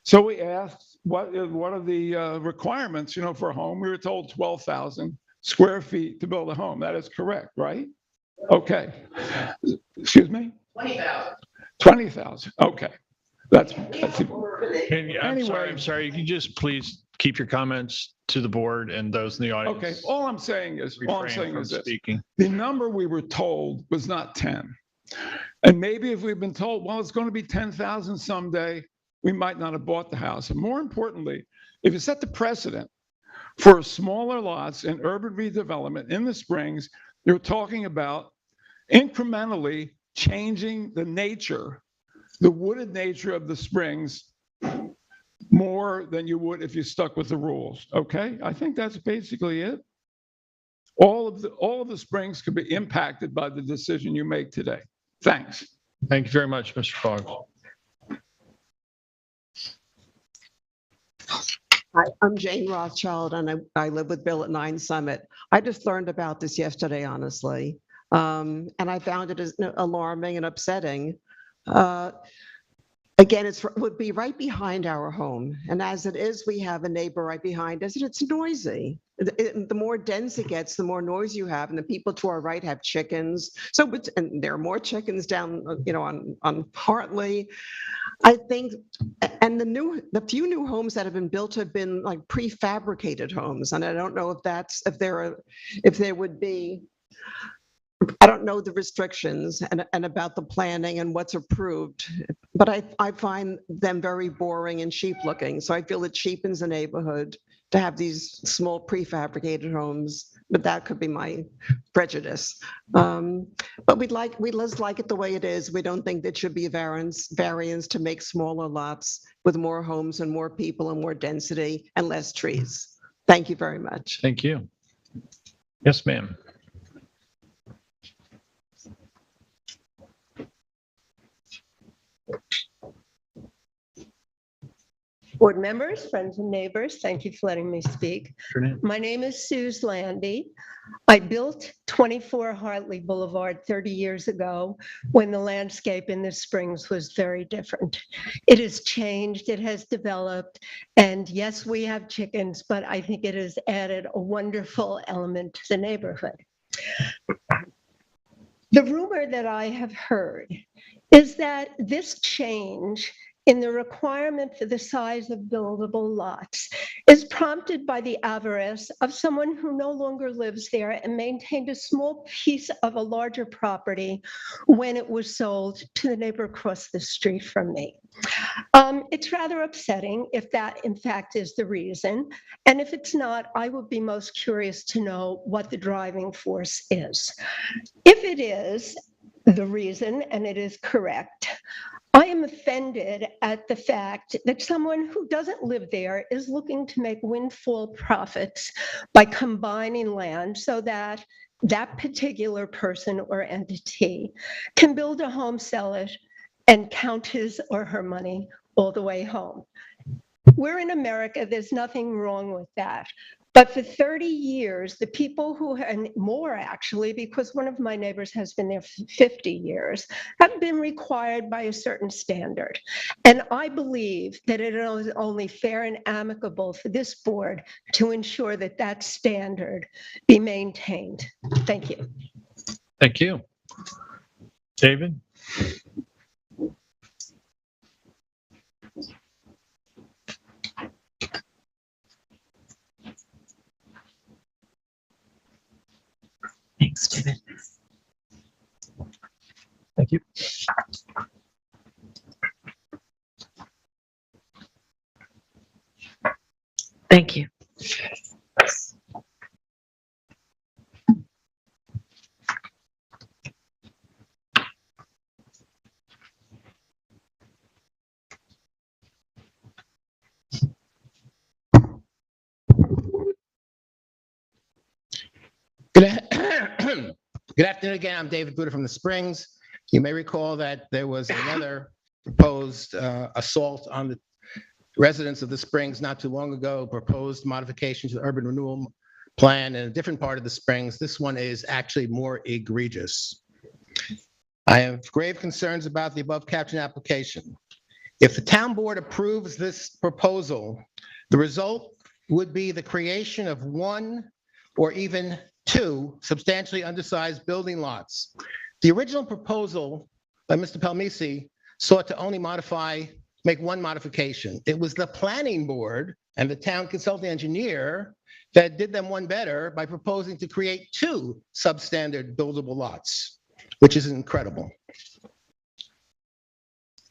So we asked, what are the requirements, for a home? We were told 12,000 square feet to build a home. That is correct, right? Okay. Excuse me? 20,000. 20,000. Okay. That's I'm sorry. You can just please keep your comments to the board and those in the audience. Okay. All I'm saying is this. Speaking. The number we were told was not 10. And maybe if we'd been told, well, it's going to be 10,000 someday, we might not have bought the house. And more importantly, if you set the precedent for smaller lots and urban redevelopment in the Springs, you're talking about incrementally changing the nature, the wooded nature of the Springs more than you would if you stuck with the rules. Okay? I think that's basically it. All of the Springs could be impacted by the decision you make today. Thanks. Thank you very much, Mr. Fogg. Hi, I'm Jane Rothschild, and I live with Bill at 9 Summit. I just learned about this yesterday, honestly, and I found it as alarming and upsetting. Again, it would be right behind our home, and as it is, we have a neighbor right behind us, and it's noisy. The more dense it gets, the more noise you have, and the people to our right have chickens. And there are more chickens down, on Hartley. I think, and the few new homes that have been built have been like prefabricated homes, and I don't know if there would be. I don't know the restrictions and about the planning and what's approved, but I find them very boring and cheap looking. So I feel it cheapens the neighborhood to have these small prefabricated homes, but that could be my prejudice. But we just like it the way it is. We don't think there should be a variance to make smaller lots with more homes and more people and more density and less trees. Thank you very much. Thank you. Yes, ma'am. Board members, friends and neighbors, thank you for letting me speak. My name is Suze Landy. I built 24 Hartley Boulevard 30 years ago when the landscape in the Springs was very different. It has changed, it has developed, and yes, we have chickens, but I think it has added a wonderful element to the neighborhood. The rumor that I have heard is that this change in the requirement for the size of buildable lots is prompted by the avarice of someone who no longer lives there and maintained a small piece of a larger property when it was sold to the neighbor across the street from me. It's rather upsetting if that in fact is the reason, and if it's not, I would be most curious to know what the driving force is. If it is the reason, and it is correct, I am offended at the fact that someone who doesn't live there is looking to make windfall profits by combining land so that that particular person or entity can build a home, sell it, and count his or her money all the way home. We're in America, there's nothing wrong with that. But for 30 years, the people who, and more actually, because one of my neighbors has been there for 50 years, have been required by a certain standard. And I believe that it is only fair and amicable for this board to ensure that that standard be maintained. Thank you. Thank you. David? Thanks, David. Thank you. Thank you. Good afternoon again. I'm David Buda from the Springs. You may recall that there was another proposed assault on the residents of the Springs not too long ago, proposed modification to the urban renewal plan in a different part of the Springs. This one is actually more egregious. I have grave concerns about the above captioned application. If the town board approves this proposal, the result would be the creation of one or even two substantially undersized building lots. The original proposal by Mr. Palmisi sought to only make one modification. It was the planning board and the town consulting engineer that did them one better by proposing to create two substandard buildable lots, which is incredible.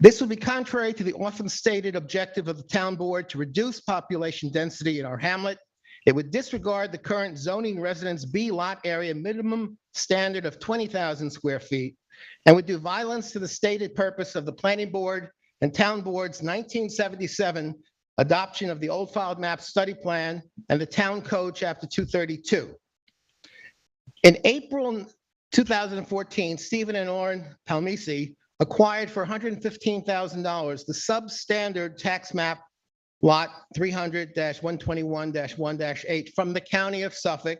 This would be contrary to the often stated objective of the town board to reduce population density in our hamlet. It would disregard the current zoning residence B lot area minimum standard of 20,000 square feet and would do violence to the stated purpose of the planning board and town board's 1977 adoption of the old filed map study plan and the town code chapter 232. In April 2014, Stephen and Lauren Palmisi acquired for $115,000 the substandard tax map lot 300-121-1-8 from the county of Suffolk,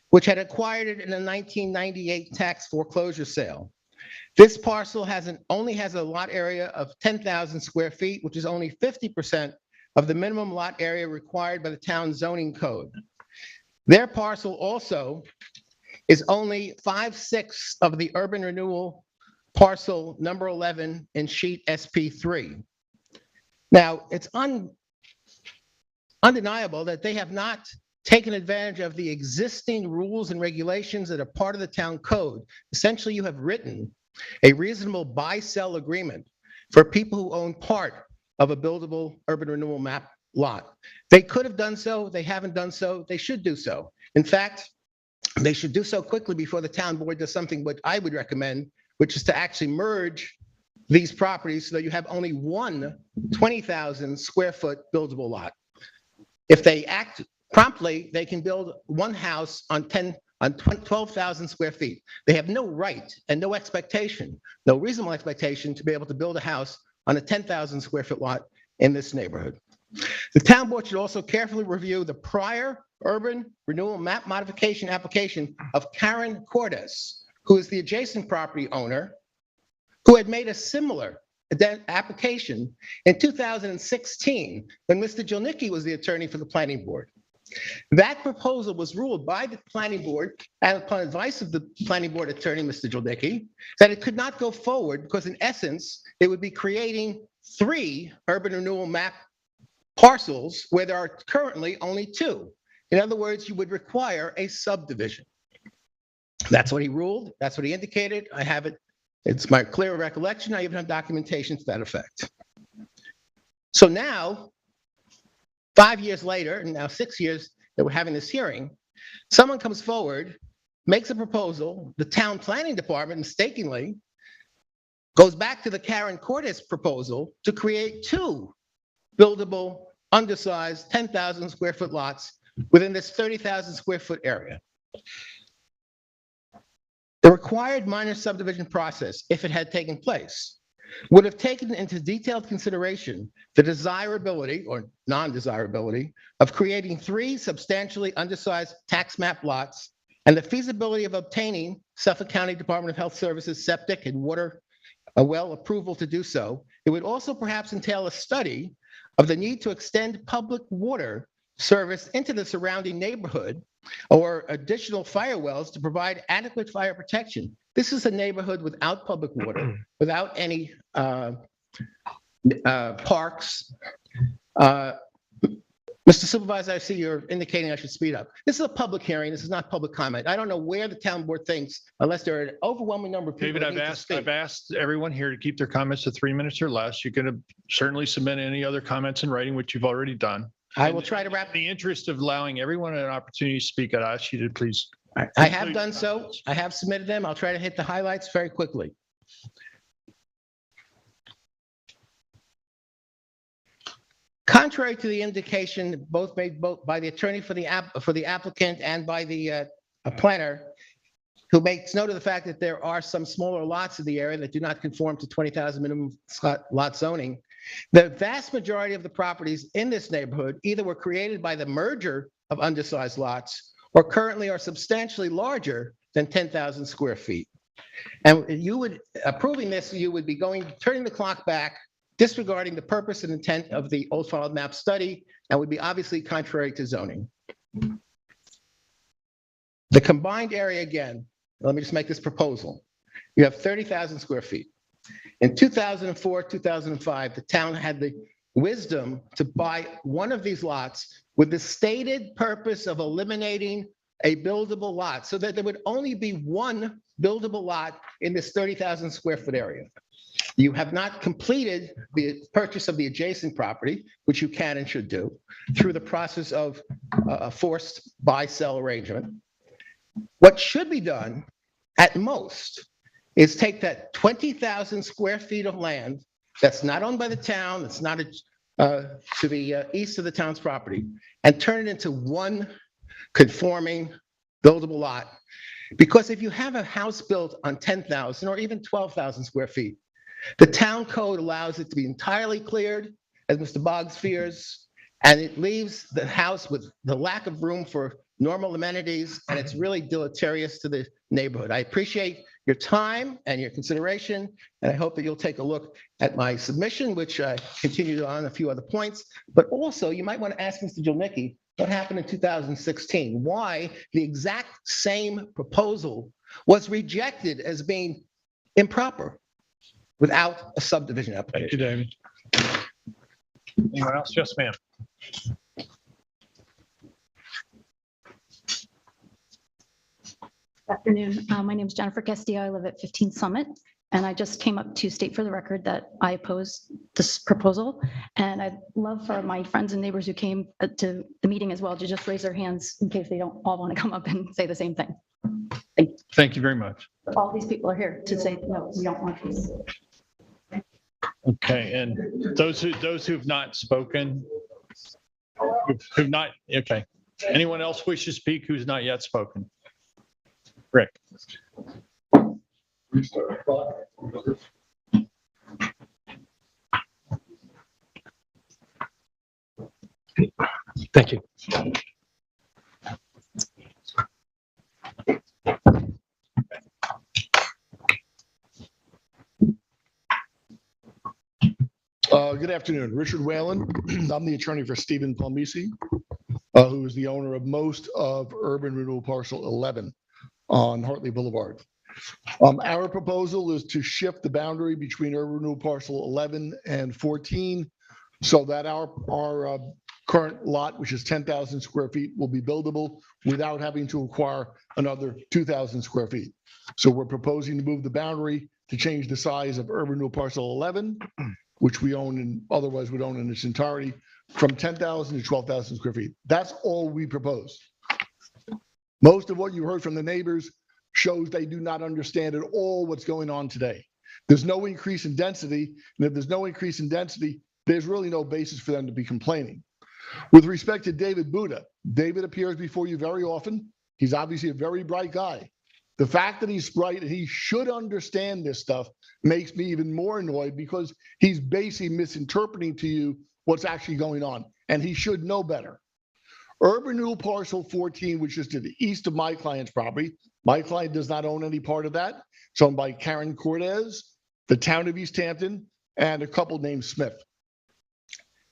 which had acquired it in a 1998 tax foreclosure sale. This parcel only has a lot area of 10,000 square feet, which is only 50% of the minimum lot area required by the town zoning code. Their parcel also is only 5/6 of the urban renewal parcel number 11 in sheet SP3. Now, it's undeniable that they have not taken advantage of the existing rules and regulations that are part of the town code. Essentially, you have written a reasonable buy-sell agreement for people who own part of a buildable urban renewal map lot. They could have done so. They haven't done so. They should do so. In fact, they should do so quickly before the town board does something which I would recommend, which is to actually merge these properties so that you have only one 20,000 square foot buildable lot. If they act promptly, they can build one house on 12,000 square feet. They have no right and no expectation, no reasonable expectation to be able to build a house on a 10,000 square foot lot in this neighborhood. The town board should also carefully review the prior urban renewal map modification application of Karen Cordes, who is the adjacent property owner, who had made a similar application in 2016 when Mr. Jolnicki was the attorney for the planning board. That proposal was ruled by the planning board, and upon advice of the planning board attorney, Mr. Jolnicki, that it could not go forward because in essence, it would be creating 3 urban renewal map parcels where there are currently only 2. In other words, you would require a subdivision. That's what he ruled. That's what he indicated. I have it. It's my clear recollection. I even have documentation to that effect. So now, 5 years later, and now 6 years that we're having this hearing, someone comes forward, makes a proposal, the town planning department mistakenly goes back to the Karen Cordes proposal to create 2 buildable, undersized, 10,000 square foot lots within this 30,000 square foot area. The required minor subdivision process, if it had taken place, would have taken into detailed consideration the desirability or non-desirability of creating 3 substantially undersized tax map lots and the feasibility of obtaining Suffolk County Department of Health Services septic and water well approval to do so. It would also perhaps entail a study of the need to extend public water service into the surrounding neighborhood or additional fire wells to provide adequate fire protection. This is a neighborhood without public water, without any parks. Mr. Supervisor, I see you're indicating I should speed up. This is a public hearing. This is not public comment. I don't know where the town board thinks, unless there are an overwhelming number of people. David, I've asked everyone here to keep their comments to 3 minutes or less. You can certainly submit any other comments in writing, which you've already done. I will try to wrap. In the interest of allowing everyone an opportunity to speak, I'd ask you to please. I have done so. I have submitted them. I'll try to hit the highlights very quickly. Contrary to the indication made both by the attorney for the applicant and by the planner, who makes note of the fact that there are some smaller lots in the area that do not conform to 20,000 minimum lot zoning. The vast majority of the properties in this neighborhood either were created by the merger of undersized lots or currently are substantially larger than 10,000 square feet. And you would, approving this, you would be turning the clock back, disregarding the purpose and intent of the old filed map study, and would be obviously contrary to zoning. The combined area, again, let me just make this proposal. You have 30,000 square feet. In 2004, 2005, the town had the wisdom to buy one of these lots with the stated purpose of eliminating a buildable lot so that there would only be one buildable lot in this 30,000 square foot area. You have not completed the purchase of the adjacent property, which you can and should do, through the process of a forced buy-sell arrangement. What should be done, at most, is take that 20,000 square feet of land that's not owned by the town, that's not to the east of the town's property, and turn it into one conforming buildable lot. Because if you have a house built on 10,000 or even 12,000 square feet, the town code allows it to be entirely cleared, as Mr. Boggs fears, and it leaves the house with the lack of room for normal amenities, and it's really deleterious to the neighborhood. I appreciate your time and your consideration, and I hope that you'll take a look at my submission, which I continued on a few other points, but also you might want to ask Mr. Jolnicki what happened in 2016, why the exact same proposal was rejected as being improper without a subdivision application. Thank you, David. Anyone else? Yes, ma'am. Good afternoon. My name is Jennifer Castillo. I live at 15 Summit, and I just came up to state for the record that I oppose this proposal. And I'd love for my friends and neighbors who came to the meeting as well to just raise their hands in case they don't all want to come up and say the same thing. Thank you very much. All these people are here to say, no, we don't want this. Okay, and those who've not spoken, who've not, okay. Anyone else wish to speak who's not yet spoken? Rick. Thank you. Good afternoon, Richard Whalen. I'm the attorney for Stephen Palmisi, who is the owner of most of Urban Renewal Parcel 11 on Hartley Boulevard. Our proposal is to shift the boundary between Urban Renewal Parcel 11 and 14 so that our current lot, which is 10,000 square feet, will be buildable without having to acquire another 2,000 square feet. So we're proposing to move the boundary to change the size of Urban Renewal Parcel 11, which we own and otherwise would own in its entirety, from 10,000 to 12,000 square feet. That's all we propose. Most of what you heard from the neighbors shows they do not understand at all what's going on today. There's no increase in density, and if there's no increase in density, there's really no basis for them to be complaining. With respect to David Buddha, David appears before you very often. He's obviously a very bright guy. The fact that he's bright and he should understand this stuff makes me even more annoyed because he's basically misinterpreting to you what's actually going on, and he should know better. Urban Renewal Parcel 14, which is to the east of my client's property, my client does not own any part of that. It's owned by Karen Cortez, the town of East Hampton, and a couple named Smith.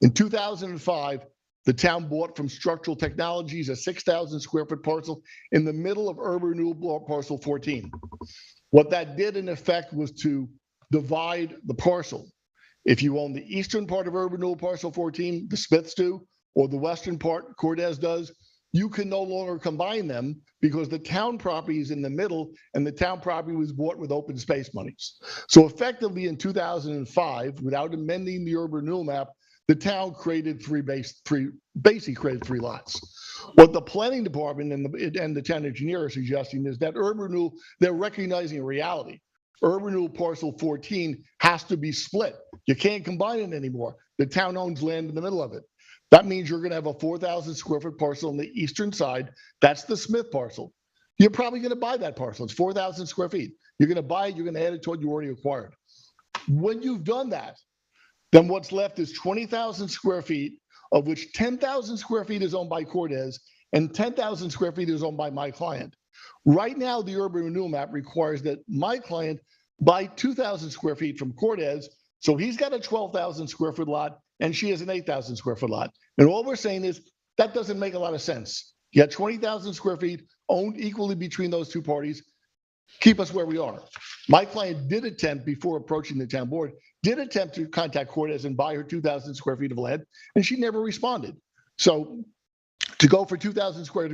In 2005, the town bought from Structural Technologies a 6,000 square foot parcel in the middle of Urban Renewal Parcel 14. What that did in effect was to divide the parcel. If you own the eastern part of Urban Renewal Parcel 14, the Smiths do, or the western part, Cortez does, you can no longer combine them because the town property is in the middle and the town property was bought with open space monies. So effectively in 2005, without amending the urban renewal map, the town created basically created three lots. What the planning department and the town engineer are suggesting is that urban renewal, they're recognizing a reality. Urban Renewal Parcel 14 has to be split. You can't combine it anymore. The town owns land in the middle of it. That means you're going to have a 4,000 square foot parcel on the eastern side. That's the Smith parcel. you're probably going to buy that parcel. It's 4,000 square feet. You're going to buy it, you're going to add it to what you already acquired. When you've done that, then what's left is 20,000 square feet, of which 10,000 square feet is owned by Cortez and 10,000 square feet is owned by my client. Right now, the urban renewal map requires that my client buy 2,000 square feet from Cortez. So he's got a 12,000 square foot lot and she has an 8,000 square foot lot. And all we're saying is that doesn't make a lot of sense. You got 20,000 square feet owned equally between those two parties. Keep us where we are. My client did attempt, before approaching the town board, did attempt to contact Cortez and buy her 2,000 square feet of land, and she never responded. So to go for 2,000 square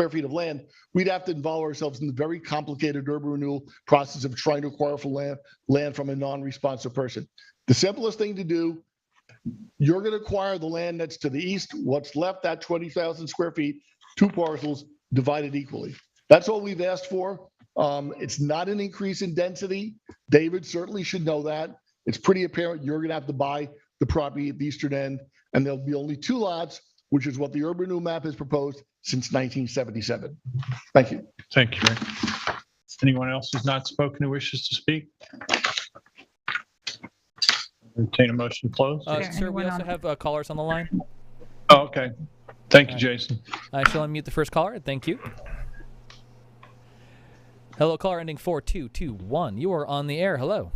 feet of land, we'd have to involve ourselves in the very complicated urban renewal process of trying to acquire land from a non-responsive person. The simplest thing to do, you're going to acquire the land that's to the east. What's left, that 20,000 square feet, 2 parcels divided equally. That's all we've asked for. It's not an increase in density. David certainly should know that. It's pretty apparent you're going to have to buy the property at the eastern end, and there'll be only 2 lots, which is what the urban renewal map has proposed since 1977. Thank you. Thank you, Rick. Anyone else who's not spoken who wishes to speak? Entertain a motion to close. Sir, we also have callers on the line. Oh, okay. Thank you, Jason. I shall unmute the first caller. Thank you. Hello, caller ending 4221. You are on the air. Hello.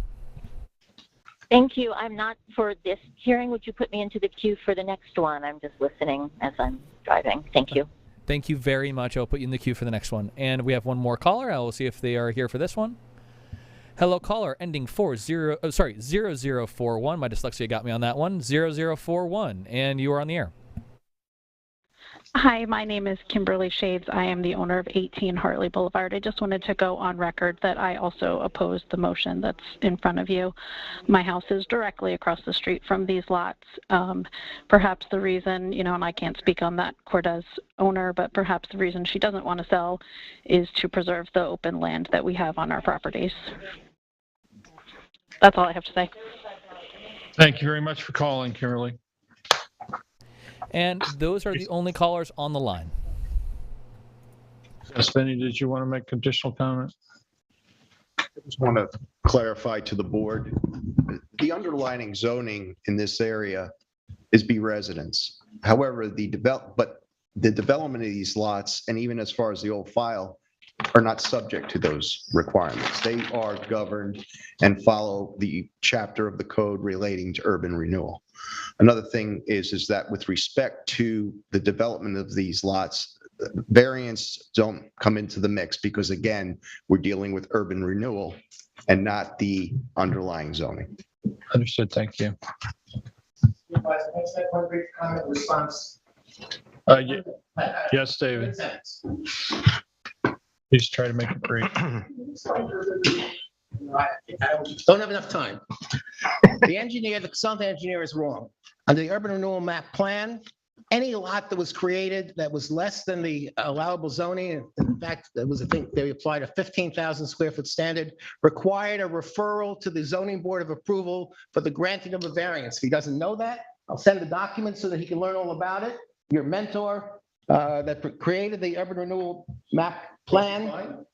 Thank you. I'm not for this hearing. Would you put me into the queue for the next one? I'm just listening as I'm driving. Thank you. Thank you very much. I'll put you in the queue for the next one. And we have one more caller. I will see if they are here for this one. Hello, caller ending 0041. My dyslexia got me on that one. 0041. And you are on the air. Hi, my name is Kimberly Shades. I am the owner of 18 Hartley Boulevard. I just wanted to go on record that I also oppose the motion that's in front of you. My house is directly across the street from these lots. Perhaps the reason, and I can't speak on that Cortez owner, but perhaps the reason she doesn't want to sell is to preserve the open land that we have on our properties. That's all I have to say. Thank you very much for calling, Kimberly. And those are the only callers on the line. Yes, Benny, did you want to make additional comment? I just want to clarify to the board, the underlying zoning in this area is B residence. However, the development of these lots, and even as far as the old file, are not subject to those requirements. They are governed and follow the chapter of the code relating to urban renewal. Another thing is that with respect to the development of these lots, variants don't come into the mix because, again, we're dealing with urban renewal and not the underlying zoning. Understood. Thank you. One brief comment response. Yes, David. Please try to make it brief. Don't have enough time. The consultant engineer is wrong. Under the urban renewal map plan, any lot that was created that was less than the allowable zoning, in fact, there was they applied a 15,000 square foot standard, required a referral to the zoning board of approval for the granting of a variance. If he doesn't know that, I'll send the documents so that he can learn all about it. Your mentor that created the urban renewal map plan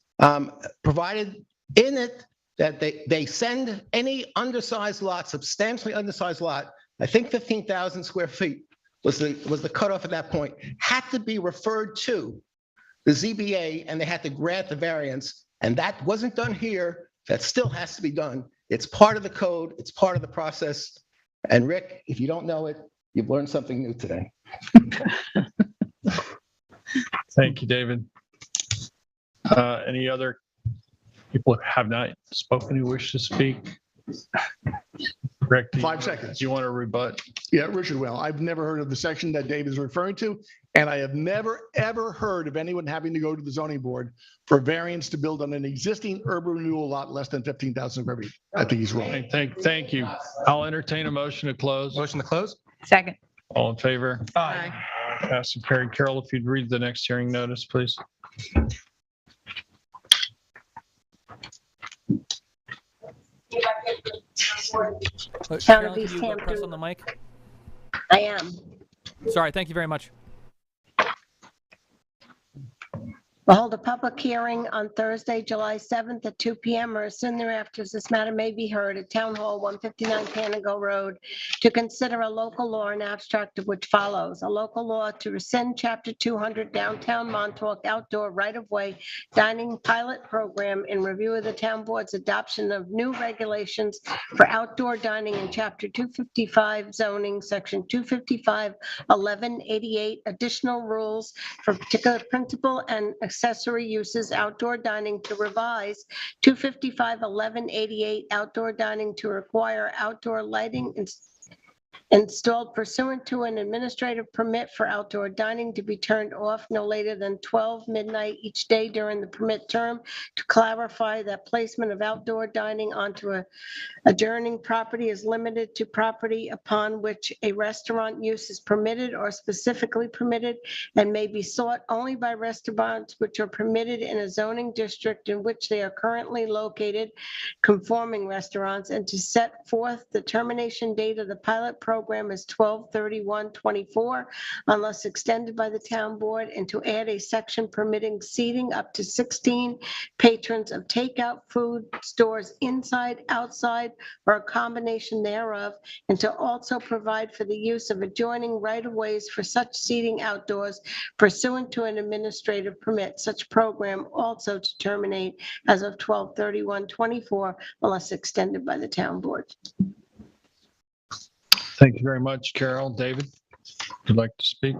provided in it that they send any undersized lot, substantially undersized lot, I think 15,000 square feet was the cutoff at that point, had to be referred to the ZBA and they had to grant the variance. And that wasn't done here. That still has to be done. It's part of the code. It's part of the process. And Rick, if you don't know it, you've learned something new today. Thank you, David. Any other people who have not spoken who wish to speak? Rick, 5 seconds. Do you want to rebut? Yeah, Richard will. I've never heard of the section that Dave is referring to, and I have never, ever heard of anyone having to go to the zoning board for variance to build on an existing urban renewal lot less than 15,000 square feet. I think he's wrong. Thank you. I'll entertain a motion to close. Motion to close? Second. All in favor? Aye. Passed and carried. Carol, if you'd read the next hearing notice, please. Town of Carolyn, East can you Hampton. press on the mic? I am. Sorry, thank you very much. will hold a public hearing on Thursday, July 7th at 2 p.m. or as soon thereafter as this matter may be heard at Town Hall, 159 Panago Road, to consider a local law and abstract of which follows. A local law to rescind Chapter 200 Downtown Montauk Outdoor Right-of-Way Dining Pilot Program in review of the Town Board's adoption of new regulations for outdoor dining in Chapter 255 zoning, Section 255-1188, additional rules for particular principal and accessory uses, outdoor dining to revise 255-1188, outdoor dining to require outdoor lighting installed pursuant to an administrative permit for outdoor dining to be turned off no later than 12 midnight each day during the permit term, to clarify that placement of outdoor dining onto a adjoining property is limited to property upon which a restaurant use is permitted or specifically permitted and may be sought only by restaurants which are permitted in a zoning district in which they are currently located, conforming restaurants, and to set forth the termination date of the pilot program as 12/31/24 unless extended by the town board, and to add a section permitting seating up to 16 patrons of takeout food stores inside, outside, or a combination thereof, and to also provide for the use of adjoining right-of-ways for such seating outdoors pursuant to an administrative permit. Such program also to terminate as of 12/31/24 unless extended by the town board. Thank you very much, Carol. David, would you like to speak?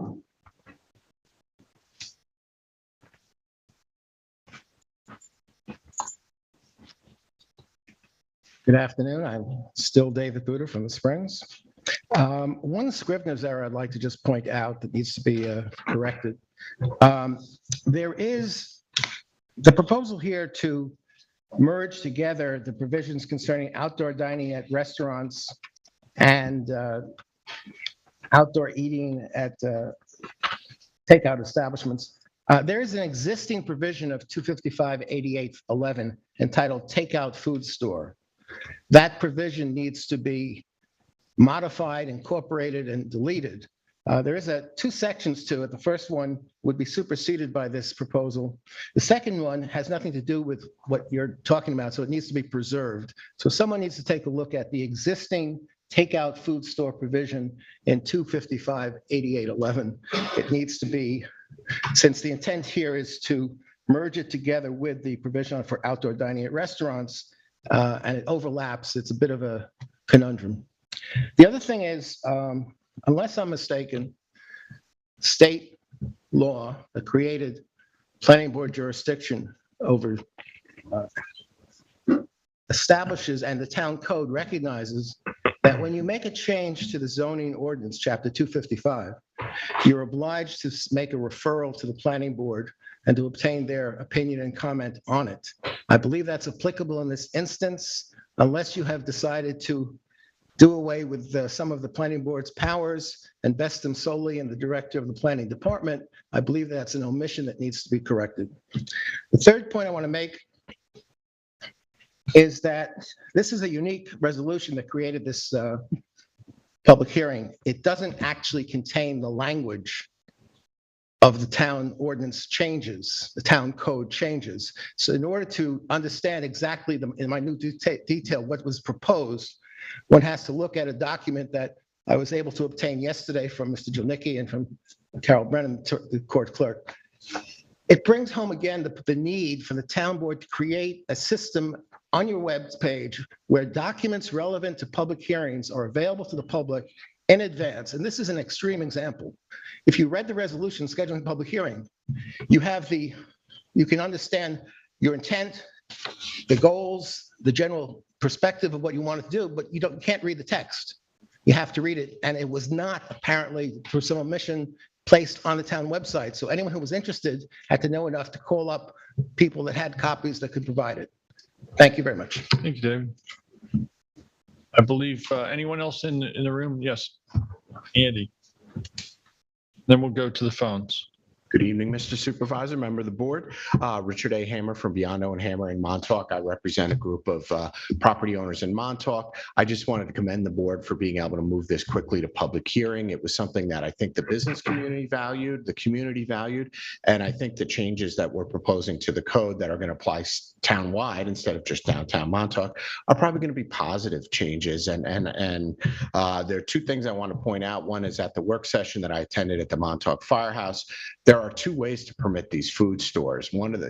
Good afternoon. I'm still David Buder from the Springs. One Scrivener's error I'd like to just point out that needs to be corrected. There is the proposal here to merge together the provisions concerning outdoor dining at restaurants and outdoor eating at takeout establishments. There is an existing provision of 255-8811 entitled Takeout Food Store. That provision needs to be modified, incorporated, and deleted. There is two sections to it. The first one would be superseded by this proposal. The second one has nothing to do with what you're talking about, so it needs to be preserved. So someone needs to take a look at the existing takeout food store provision in 255-8811. It needs to be, since the intent here is to merge it together with the provision for outdoor dining at restaurants, and it overlaps, it's a bit of a conundrum. The other thing is, unless I'm mistaken, state law that created planning board jurisdiction over establishes, and the town code recognizes that when you make a change to the zoning ordinance, chapter 255, you're obliged to make a referral to the planning board and to obtain their opinion and comment on it. I believe that's applicable in this instance, unless you have decided to do away with some of the planning board's powers and vest them solely in the director of the planning department. I believe that's an omission that needs to be corrected. The third point I want to make is that this is a unique resolution that created this public hearing. It doesn't actually contain the language of the town ordinance changes, the town code changes. So in order to understand exactly in minute detail what was proposed, one has to look at a document that I was able to obtain yesterday from Mr. Jelnicki and from Carol Brennan, the court clerk. It brings home again the need for the town board to create a system on your web page where documents relevant to public hearings are available to the public in advance. And this is an extreme example. If you read the resolution scheduling a public hearing, you can understand your intent, the goals, the general perspective of what you want to do, but you can't read the text. You have to read it. And it was not apparently, for some omission, placed on the town website. So anyone who was interested had to know enough to call up people that had copies that could provide it. Thank you very much. Thank you, David. I believe anyone else in the room? Yes, Andy. Then we'll go to the phones. Good evening, Mr. Supervisor, member of the board. Richard A. Hammer from Biondo and Hammer in Montauk. I represent a group of property owners in Montauk. I just wanted to commend the board for being able to move this quickly to public hearing. It was something that I think the business community valued, the community valued, and I think the changes that we're proposing to the code that are going to apply town-wide instead of just downtown Montauk are probably going to be positive changes. And there are two things I want to point out. One is at the work session that I attended at the Montauk Firehouse, there are two ways to permit these food stores. One of the,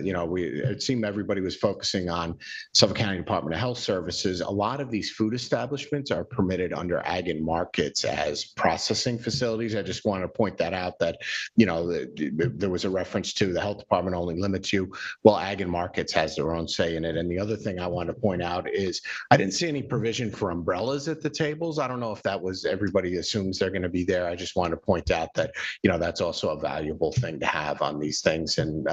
it seemed everybody was focusing on Suffolk County Department of Health Services. A lot of these food establishments are permitted under ag and markets as processing facilities. I just want to point that out that, there was a reference to the health department only limits you. Well, ag and markets has their own say in it. And the other thing I want to point out is I didn't see any provision for umbrellas at the tables. I don't know if that was, everybody assumes they're going to be there. I just want to point out that, that's also a valuable thing to have on these things. And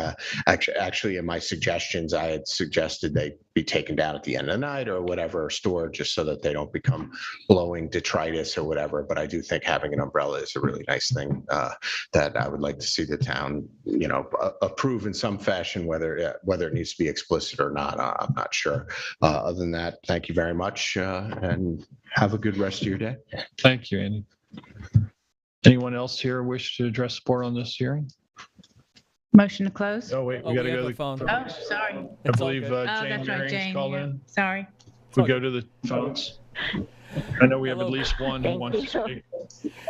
actually in my suggestions, I had suggested they be taken down at the end of the night or whatever, or stored just so that they don't become blowing detritus or whatever. But I do think having an umbrella is a really nice thing that I would like to see the town, approve in some fashion, whether it needs to be explicit or not. I'm not sure. Other than that, thank you very much and have a good rest of your day. Thank you, Andy. Anyone else here wish to address the board on this hearing? Motion to close? Oh, wait, we got to go to the phone. Oh, sorry. I believe Jane that's right, Mearing's Jane. called Yeah. in. Sorry. We go to the phones. I know we have at Hello. least one who wants to speak.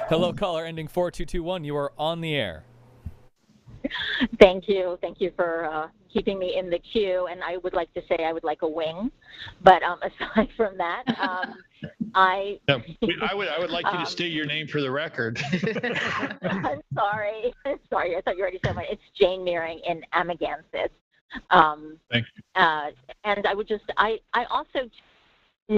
Hello, caller ending 4221. You are on the air. Thank you. Thank you for keeping me in the queue. And I would like to say I would like a wing. But aside from that, I would like you to state your name for the record. I'm sorry. Sorry, I thought you already said mine. It's Jane Mearing in Amagansett. Thank you. And I would just, I also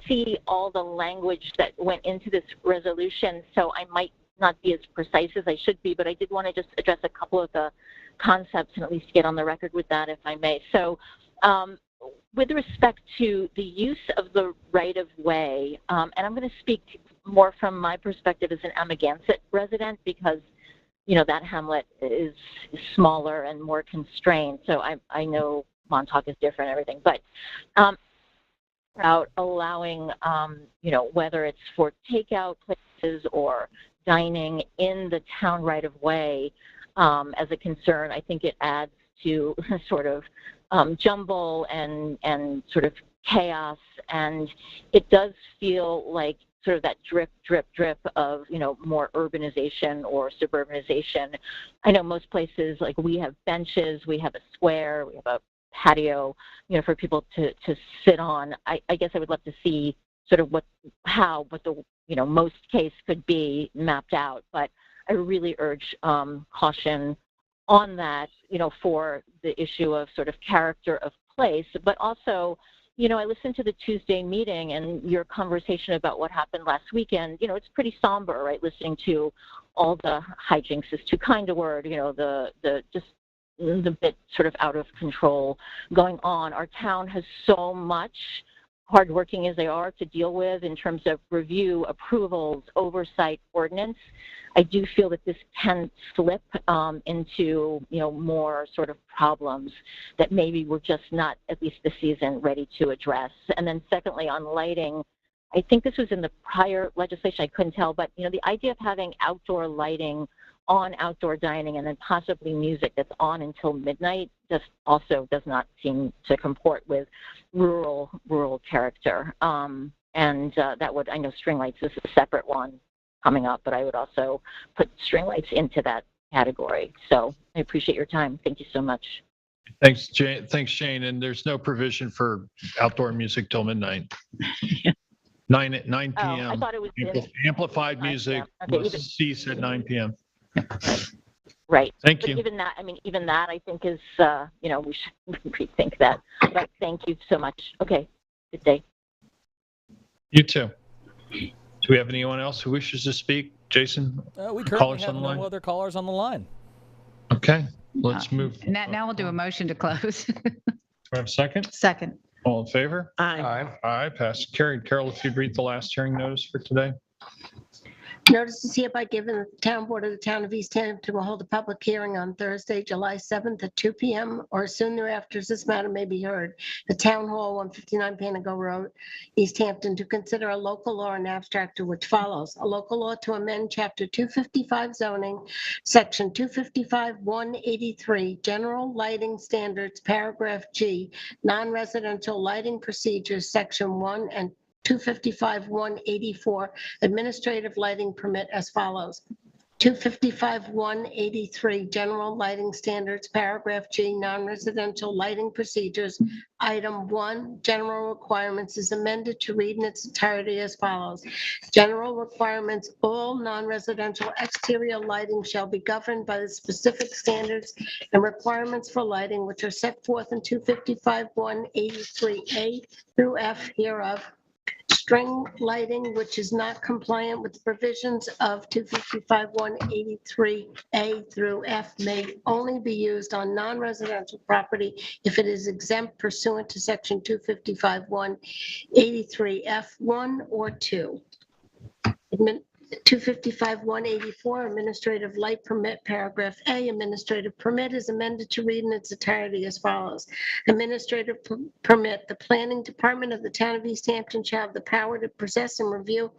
see all the language that went into this resolution, so I might not be as precise as I should be, but I did want to just address a couple of the concepts and at least get on the record with that, if I may. So with respect to the use of the right-of-way, and I'm going to speak more from my perspective as an Amagansett resident because, that hamlet is smaller and more constrained. So I know Montauk is different and everything, but about allowing, whether it's for takeout places or dining in the town right-of-way as a concern, I think it adds to sort of jumble and sort of chaos, and it does feel like sort of that drip, drip, drip of, more urbanization or suburbanization. I know most places, like we have benches, we have a square, we have a patio, for people to sit on. I guess I would love to see sort of what the, most case could be mapped out, but I really urge caution on that, for the issue of sort of character of place, but also, I listened to the Tuesday meeting and your conversation about what happened last weekend. It's pretty somber, right? Listening to all the hijinks is too kind a word, the bit sort of out of control going on. Our town has so much, hardworking as they are, to deal with in terms of review, approvals, oversight, ordinance. I do feel that this can slip into, more sort of problems that maybe we're just not, at least this season, ready to address. And then secondly, on lighting, I think this was in the prior legislation, I couldn't tell, but, the idea of having outdoor lighting on outdoor dining and then possibly music that's on until midnight just also does not seem to comport with rural character. And that would, I know string lights is a separate one coming up, but I would also put string lights into that category. So I appreciate your time. Thank you so much. Thanks, Jane. And there's no provision for outdoor music till midnight. 9 p.m. I thought it was amplified music must cease at 9 p.m. Right. Thank but you. Even that, I think is, we should rethink that. But thank you so much. Okay. Good day. You too. Do we have anyone else who wishes to speak? Jason? We currently have no other callers on the line. Okay. Let's move. Now we'll do a motion to close. Do I have a second? Second. All in favor? Aye. Aye. Passed. Carried. Carol, if you'd read the last hearing notice for today. Notice is hereby given that the Town Board of the Town of East Hampton will hold a public hearing on Thursday, July 7th at 2 p.m. or soon thereafter as this matter may be heard at Town Hall, 159 Panago Road, East Hampton, to consider a local law in abstract to which follows. A local law to amend Chapter 255 zoning, Section 255-183, General Lighting Standards, Paragraph G, Non-Residential Lighting Procedures, Section 1 and 255-184, Administrative Lighting Permit as follows. 255-183, General Lighting Standards, Paragraph G, Non-Residential Lighting Procedures, Item 1, General Requirements is amended to read in its entirety as follows. General requirements, all non-residential exterior lighting shall be governed by the specific standards and requirements for lighting which are set forth in 255-183A through F hereof. String lighting which is not compliant with the provisions of 255-183A through F may only be used on non-residential property if it is exempt pursuant to Section 255-183F1 or 2. 255-184, Administrative Light Permit, Paragraph A, Administrative Permit is amended to read in its entirety as follows. Administrative Permit, the Planning Department of the Town of East Hampton shall have the power to possess and review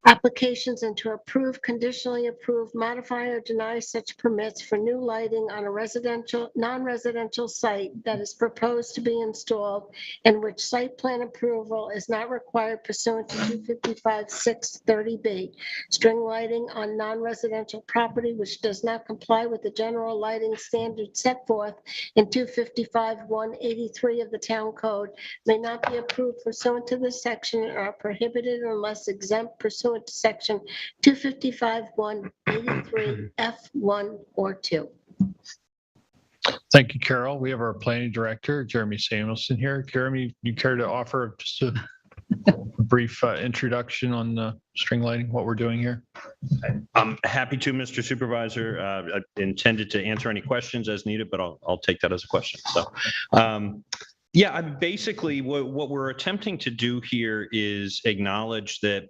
applications and to approve, conditionally approve, modify, or deny such permits for new lighting on a residential, non-residential site that is proposed to be installed and which site plan approval is not required pursuant to 255-630B. String lighting on non-residential property which does not comply with the general lighting standards set forth in 255-183 of the Town Code may not be approved pursuant to this section and are prohibited unless exempt pursuant to Section 255-183F1 or 2. Thank you, Carol. We have our planning director, Jeremy Samuelson here. Jeremy, you care to offer just a brief introduction on string lighting, what we're doing here? I'm happy to, Mr. Supervisor. I intended to answer any questions as needed, but I'll take that as a question. So, yeah, basically what we're attempting to do here is acknowledge that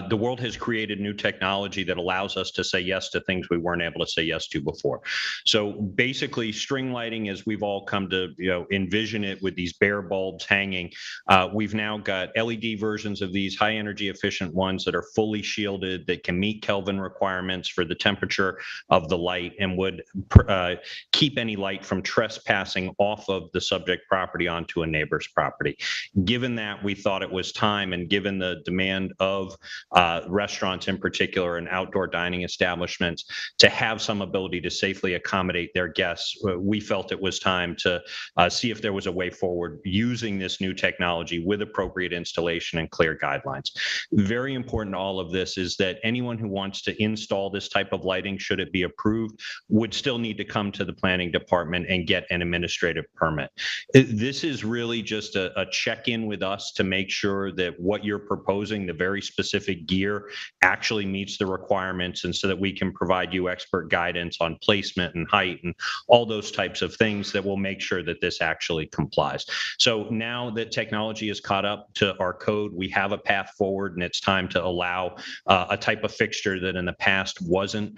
the world has created new technology that allows us to say yes to things we weren't able to say yes to before. So basically, string lighting, as we've all come to envision it with these bare bulbs hanging, we've now got LED versions of these high energy efficient ones that are fully shielded, that can meet Kelvin requirements for the temperature of the light and would keep any light from trespassing off of the subject property onto a neighbor's property. Given that, we thought it was time, and given the demand of restaurants in particular and outdoor dining establishments to have some ability to safely accommodate their guests, we felt it was time to see if there was a way forward using this new technology with appropriate installation and clear guidelines. Very important to all of this is that anyone who wants to install this type of lighting, should it be approved, would still need to come to the planning department and get an administrative permit. This is really just a check-in with us to make sure that what you're proposing, the very specific gear, actually meets the requirements, and so that we can provide you expert guidance on placement and height and all those types of things that will make sure that this actually complies. So now that technology is caught up to our code, we have a path forward, and it's time to allow a type of fixture that in the past wasn't,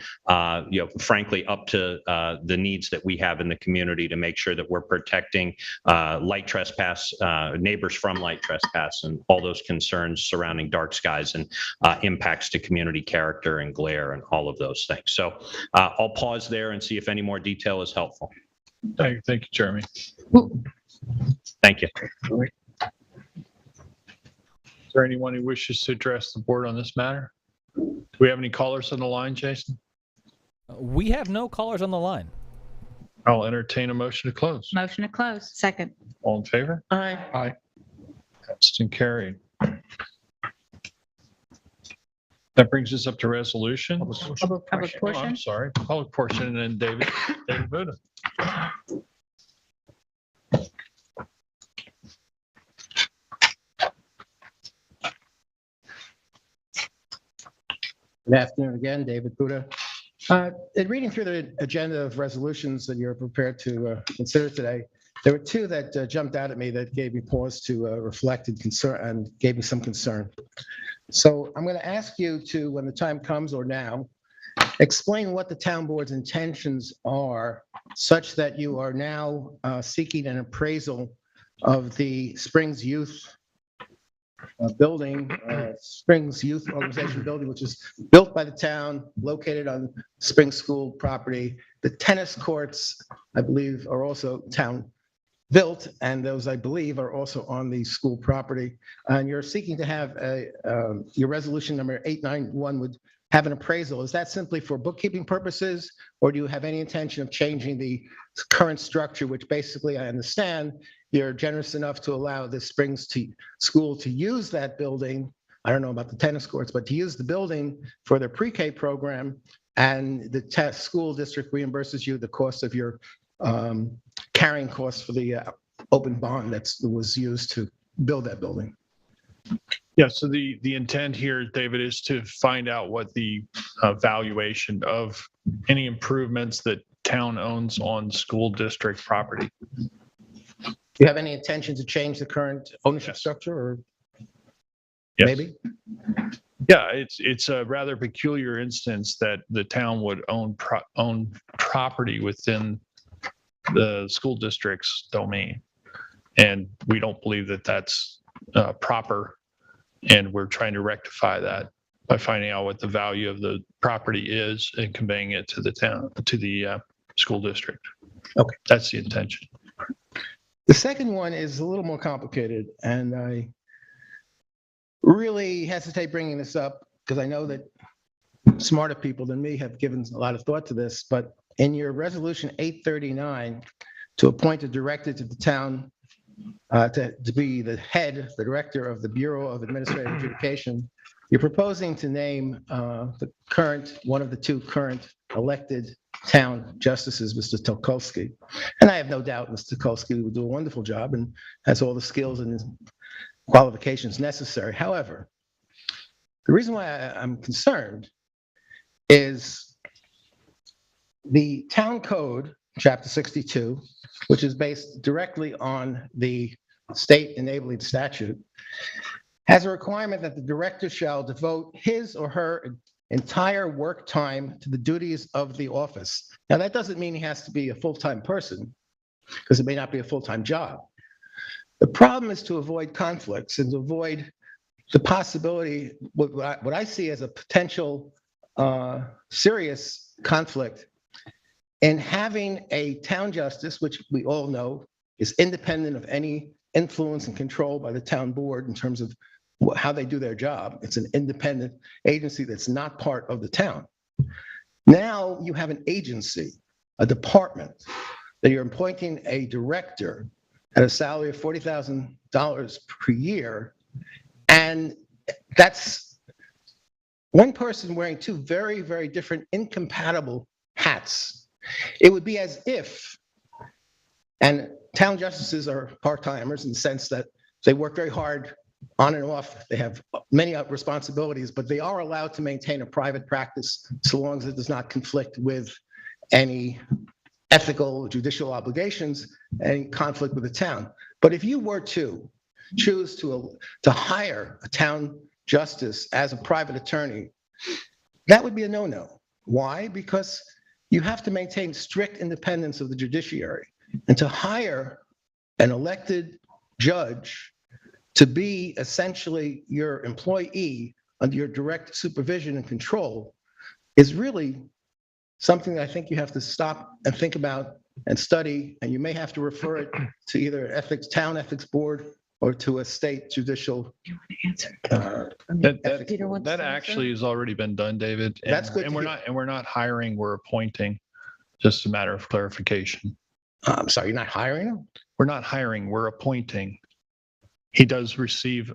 frankly, up to the needs that we have in the community, to make sure that we're protecting light trespass, neighbors from light trespass, and all those concerns surrounding dark skies and impacts to community character and glare and all of those things. So I'll pause there and see if any more detail is helpful. Thank you, Jeremy. Thank you. Is there anyone who wishes to address the board on this matter? Do we have any callers on the line, Jason? We have no callers on the line. I'll entertain a motion to close. Motion to close. Second. All in favor? Aye. Aye. Passed and carried. That brings us up to resolution. Public Oh, I'm portion. sorry, public portion, and then David Buda. Good afternoon again, David Buda. In reading through the agenda of resolutions that you're prepared to consider today, there were two that jumped out at me that gave me pause to reflect and concern, and gave me some concern. So I'm going to ask you to, when the time comes or now, explain what the town board's intentions are such that you are now seeking an appraisal of the Springs Youth building, Springs Youth Organization building, which is built by the town, located on Springs School property. The tennis courts, I believe, are also town built, and those, I believe, are also on the school property. And you're seeking to have your resolution number 891 would have an appraisal. Is that simply for bookkeeping purposes, or do you have any intention of changing the current structure, which basically, I understand, you're generous enough to allow the Springs School to use that building? I don't know about the tennis courts, but to use the building for their pre-K program, and the school district reimburses you the cost of your carrying costs for the open bond that was used to build that building. Yeah, so the intent here, David, is to find out what the valuation of any improvements that town owns on school district property. Do you have any intention to change the current ownership structure, or Yes. maybe? Yeah, it's a rather peculiar instance that the town would own property within the school district's domain. And we don't believe that that's proper. And we're trying to rectify that by finding out what the value of the property is and conveying it to the town, to the school district. Okay. That's the intention. The second one is a little more complicated, and I really hesitate bringing this up because I know that smarter people than me have given a lot of thought to this, but in your resolution 839, to appoint a director to the town to be the director of the Bureau of Administrative Adjudication, you're proposing to name one of the two current elected town justices, Mr. Tokolsky. And I have no doubt Mr. Tokolsky will do a wonderful job and has all the skills and qualifications necessary. However, the reason why I'm concerned is the town code, chapter 62, which is based directly on the state enabling statute, has a requirement that the director shall devote his or her entire work time to the duties of the office. Now, that doesn't mean he has to be a full-time person, because it may not be a full-time job. The problem is to avoid conflicts and to avoid the possibility, what I see as a potential serious conflict in having a town justice, which we all know is independent of any influence and control by the town board in terms of how they do their job. It's an independent agency that's not part of the town. Now you have an agency, a department, that you're appointing a director at a salary of $40,000 per year. And that's one person wearing two very, very different, incompatible hats. It would be as if, and town justices are part-timers in the sense that they work very hard on and off. They have many responsibilities, but they are allowed to maintain a private practice so long as it does not conflict with any ethical judicial obligations and conflict with the town. But if you were to choose to hire a town justice as a private attorney, that would be a no-no. Why? Because you have to maintain strict independence of the judiciary. And to hire an elected judge to be essentially your employee under your direct supervision and control is really something that I think you have to stop and think about and study, and you may have to refer it to either town ethics board or to a state judicial. That actually has already been done, David. And, That's good. And we're not hiring, we're appointing. Just a matter of clarification. I'm sorry, you're not hiring him? We're not hiring, we're appointing. He does receive,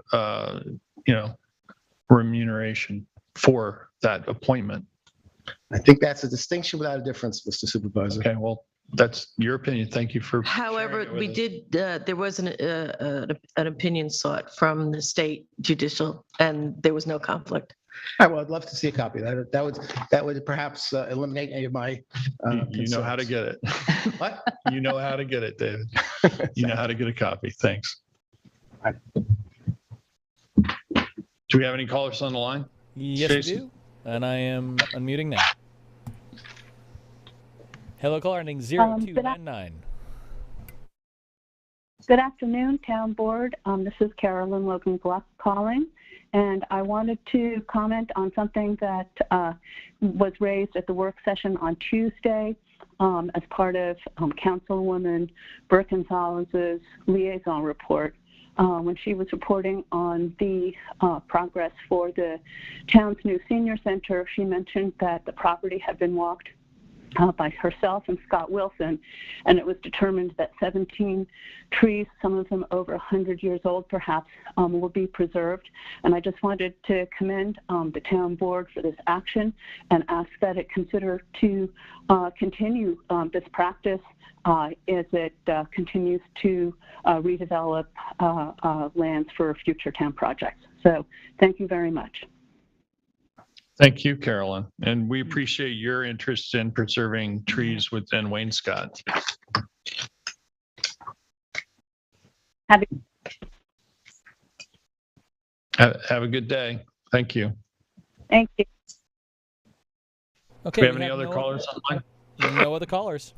remuneration for that appointment. I think that's a distinction without a difference, Mr. Supervisor. Okay, well, that's your opinion. Thank you for. However, we did, there was an opinion sought from the state judicial, and there was no conflict. All right, well, I'd love to see a copy. That would perhaps eliminate any of my You know how to get it. What? You know how to get it, David. You know how to get a copy. Thanks. Do we have any callers on the line? Yes, Jason? we do. And I am unmuting now. Hello, caller ending 0299. Good afternoon, Town Board. This is Carolyn Logan Gluck calling, and I wanted to comment on something that was raised at the work session on Tuesday as part of Councilwoman Burke-Gonzalez's liaison report. When she was reporting on the progress for the town's new senior center, she mentioned that the property had been walked by herself and Scott Wilson, and it was determined that 17 trees, some of them over 100 years old perhaps, will be preserved. And I just wanted to commend the town board for this action and ask that it consider to continue this practice as it continues to redevelop lands for future town projects. So thank you very much. Thank you, Carolyn. And we appreciate your interest in preserving trees within Wainscott. Have Have a good day. Thank you. Thank you. Okay. Do we have any other callers online? No other callers.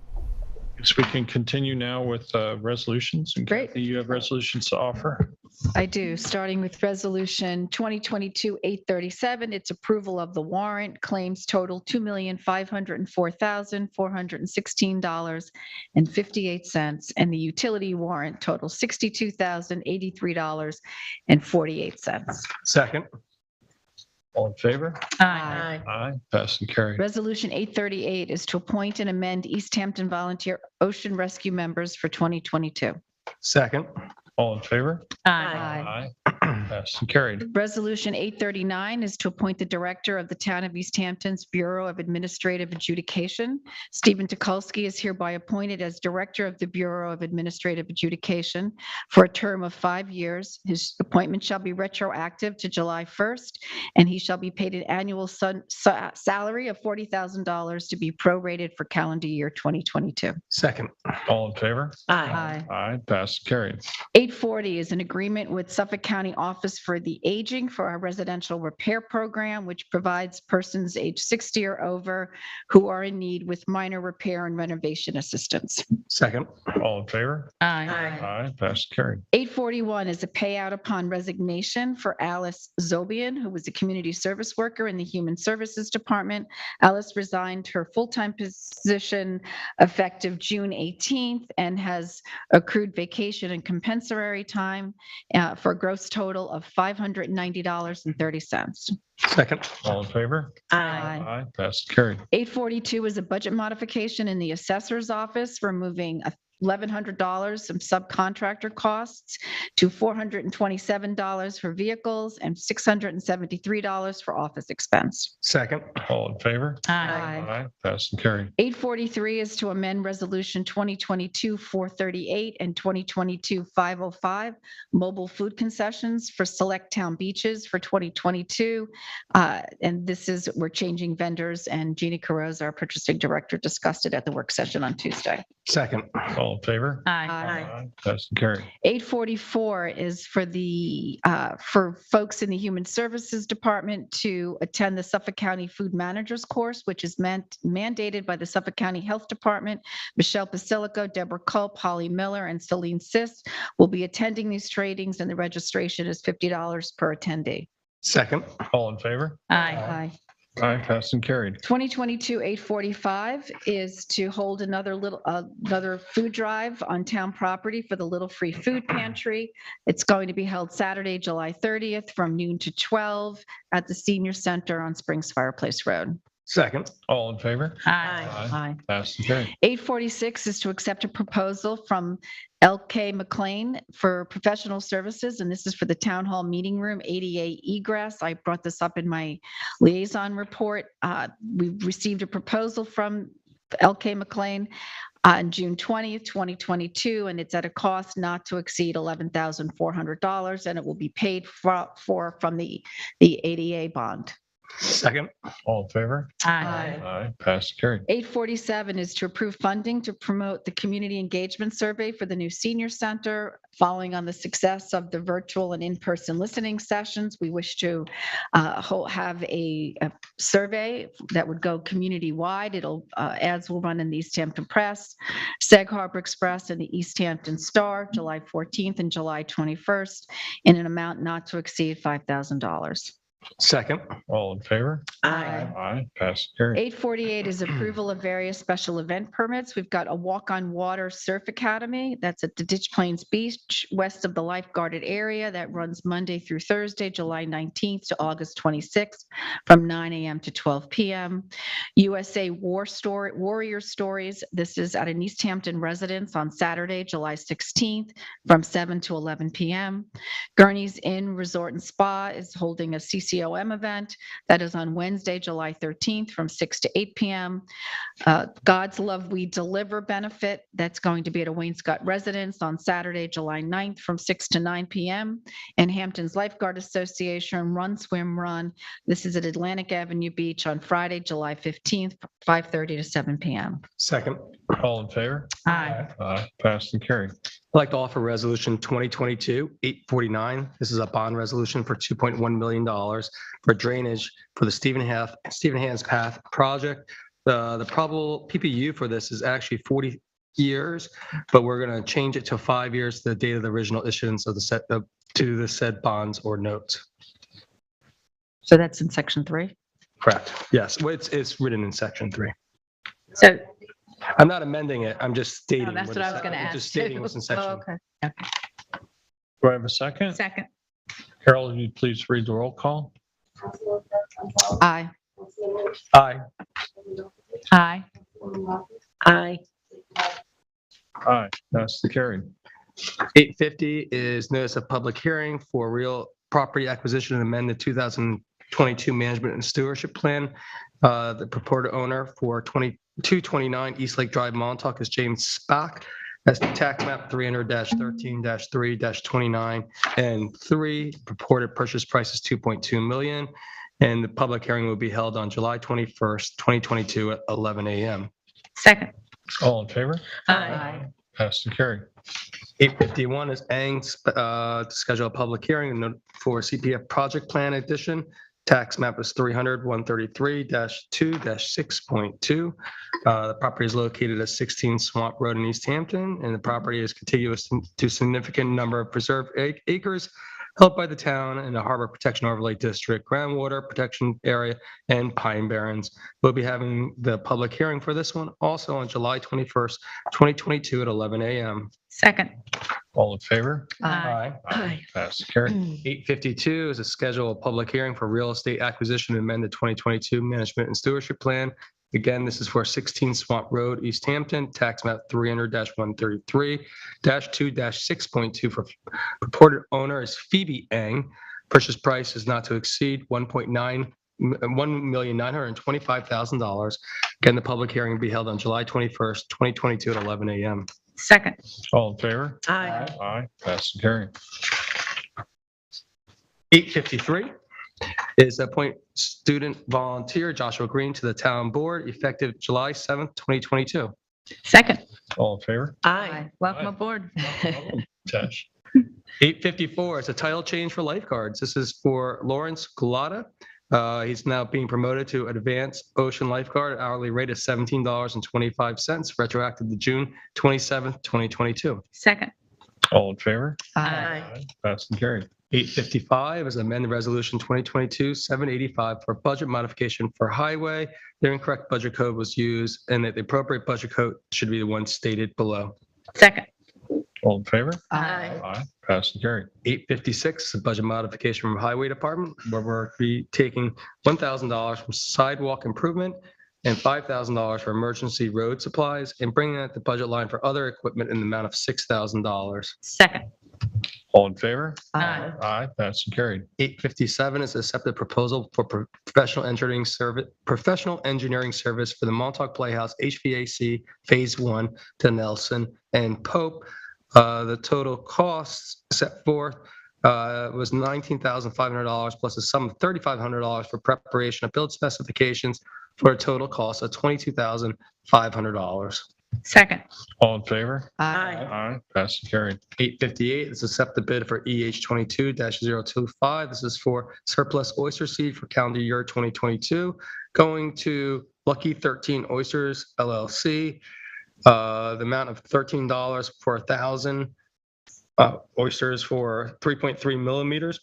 Guess we can continue now with resolutions. And Great. Kathy, you have resolutions to offer. I do, starting with Resolution 2022-837. It's approval of the warrant. Claims total $2,504,416.58, and the utility warrant total $62,083.48. Second. All in favor? Aye. Aye. Passed and carried. Resolution 838 is to appoint and amend East Hampton Volunteer Ocean Rescue members for 2022. Second. All in favor? Aye. Passed and carried. Resolution 839 is to appoint the Director of the Town of East Hampton's Bureau of Administrative Adjudication. Stephen Tukulski is hereby appointed as Director of the Bureau of Administrative Adjudication for a term of 5 years. His appointment shall be retroactive to July 1st, and he shall be paid an annual salary of $40,000 to be prorated for calendar year 2022. Second. All in favor? Aye. Aye. Passed and carried. 840 is an agreement with Suffolk County Office for the Aging for our residential repair program, which provides persons age 60 or over who are in need with minor repair and renovation assistance. Second. All in favor? Aye. Aye. Passed and carried. 841 is a payout upon resignation for Alice Zobian, who was a community service worker in the Human Services Department. Alice resigned her full-time position effective June 18th and has accrued vacation and compensatory time for a gross total of $590.30. Second. All in favor? Aye. Aye. Passed and carried. 842 is a budget modification in the assessor's office, removing $1,100 from subcontractor costs to $427 for vehicles and $673 for office expense. Second. All in favor? Aye. Aye. Passed and carried. 843 is to amend Resolution 2022-438 and 2022-505, mobile food concessions for select town beaches for 2022. And this is, we're changing vendors, and Jeannie Carroz, our purchasing director, discussed it at the work session on Tuesday. Second. All in favor? Aye. Passed and carried. 844 is for the for folks in the Human Services Department to attend the Suffolk County Food Managers course, which is mandated by the Suffolk County Health Department. Michelle Basilico, Deborah Culp, Holly Miller, and Celine Sis will be attending these trainings, and the registration is $50 per attendee. Second. All in favor? Aye. Aye. Passed and carried. 2022-845 is to hold another food drive on town property for the Little Free Food Pantry. It's going to be held Saturday, July 30th from noon to 12 at the Senior Center on Springs Fireplace Road. Second. All in favor? Aye. Passed and carried. 846 is to accept a proposal from LK McLean for professional services, and this is for the Town Hall Meeting Room ADA egress. I brought this up in my liaison report. We received a proposal from LK McLean on June 20th, 2022, and it's at a cost not to exceed $11,400, and it will be paid for from the ADA bond. Second. All in favor? Aye. Aye. Passed and carried. 847 is to approve funding to promote the community engagement survey for the new senior center. Following on the success of the virtual and in-person listening sessions, we wish to have a survey that would go community-wide. It'll ads will run in the East Hampton Press, Sag Harbor Express, and the East Hampton Star, July 14th and July 21st, in an amount not to exceed $5,000. Second. All in favor? Aye. Aye. Passed and carried. 848 is approval of various special event permits. We've got a Walk on Water Surf Academy. That's at the Ditch Plains Beach, west of the lifeguarded area. That runs Monday through Thursday, July 19th to August 26th, from 9 a.m. to 12 p.m. USA Warrior Stories. This is at an East Hampton residence on Saturday, July 16th, from 7 to 11 p.m. Gurney's Inn Resort and Spa is holding a CCOM event. That is on Wednesday, July 13th, from 6 to 8 p.m. God's Love We Deliver benefit. That's going to be at a Wainscott residence on Saturday, July 9th, from 6 to 9 p.m. And Hampton's Lifeguard Association Run Swim Run. This is at Atlantic Avenue Beach on Friday, July 15th, 5:30 to 7 p.m. Second. All in favor? Aye. Aye. Passed and carried. I'd like to offer resolution 2022-849. This is a bond resolution for $2.1 million for drainage for the Stephen Hans Path project. The probable PPU for this is actually 40 years, but we're going to change it to 5 years, the date of the original issuance of the said bonds or notes. So that's in section 3. Correct. Yes. Well, it's written in section 3. So I'm not amending it. I'm just stating. that's what I was going to ask. Just stating what's in section. Oh, okay. Do I have a second? Second. Carol, would you please read the roll call? Aye. Aye. Aye. Aye. Aye. Passed and carried. 850 is notice of public hearing for real property acquisition and amend the 2022 management and stewardship plan. The purported owner for 229 East Lake Drive, Montauk is James Spock. That's the tax map 300-13-3-29 and 3. Purported purchase price is $2.2 million. And the public hearing will be held on July 21st, 2022 at 11 a.m. Second. All in favor? Aye. Passed and carried. 851 is to schedule a public hearing for CPF project plan edition. Tax map is 300-133-2-6.2. The property is located at 16 Swamp Road in East Hampton, and the property is contiguous to significant number of preserved acres held by the town in the Harbor Protection Overlay District, Groundwater Protection Area, and Pine Barrens. We'll be having the public hearing for this one also on July 21st, 2022 at 11 a.m. Second. All in favor? Aye. Aye. Passed and carried. 852 is a scheduled public hearing for real estate acquisition and amend the 2022 management and stewardship plan. Again, this is for 16 Swamp Road, East Hampton, tax map 300-133-2-6.2 for purported owner is Phoebe Eng. Purchase price is not to exceed $1,925,000. Again, the public hearing will be held on July 21st, 2022 at 11 a.m. Second. All in favor? Aye. Aye. Passed and carried. 853 is appoint student volunteer Joshua Green to the town board effective July 7th, 2022. Second. All in favor? Aye. Welcome Aye. aboard. Tesh. 854 is a title change for lifeguards. This is for Lawrence Gulata. He's now being promoted to advanced ocean lifeguard. Hourly rate is $17.25, retroactive to June 27th, 2022. Second. All in favor? Aye. Passed and carried. 855 is amended resolution 2022-785 for budget modification for highway. The incorrect budget code was used, and that the appropriate budget code should be the one stated below. Second. All in favor? Aye. Aye. Passed and carried. 856 is a budget modification from Highway Department, where we're be taking $1,000 from sidewalk improvement and $5,000 for emergency road supplies, and bringing out the budget line for other equipment in the amount of $6,000. Second. All in favor? Aye. Aye. Passed and carried. 857 is accept the proposal for professional engineering service for the Montauk Playhouse HVAC Phase 1 to Nelson and Pope. The total costs set forth was $19,500 plus a sum of $3,500 for preparation of build specifications for a total cost of $22,500. Second. All in favor? Aye. Aye. Passed and carried. 858 is accept the bid for EH22-025. This is for surplus oyster seed for calendar year 2022, going to Lucky 13 Oysters LLC. The amount of $13 for 1,000 oysters for 3.3 millimeters.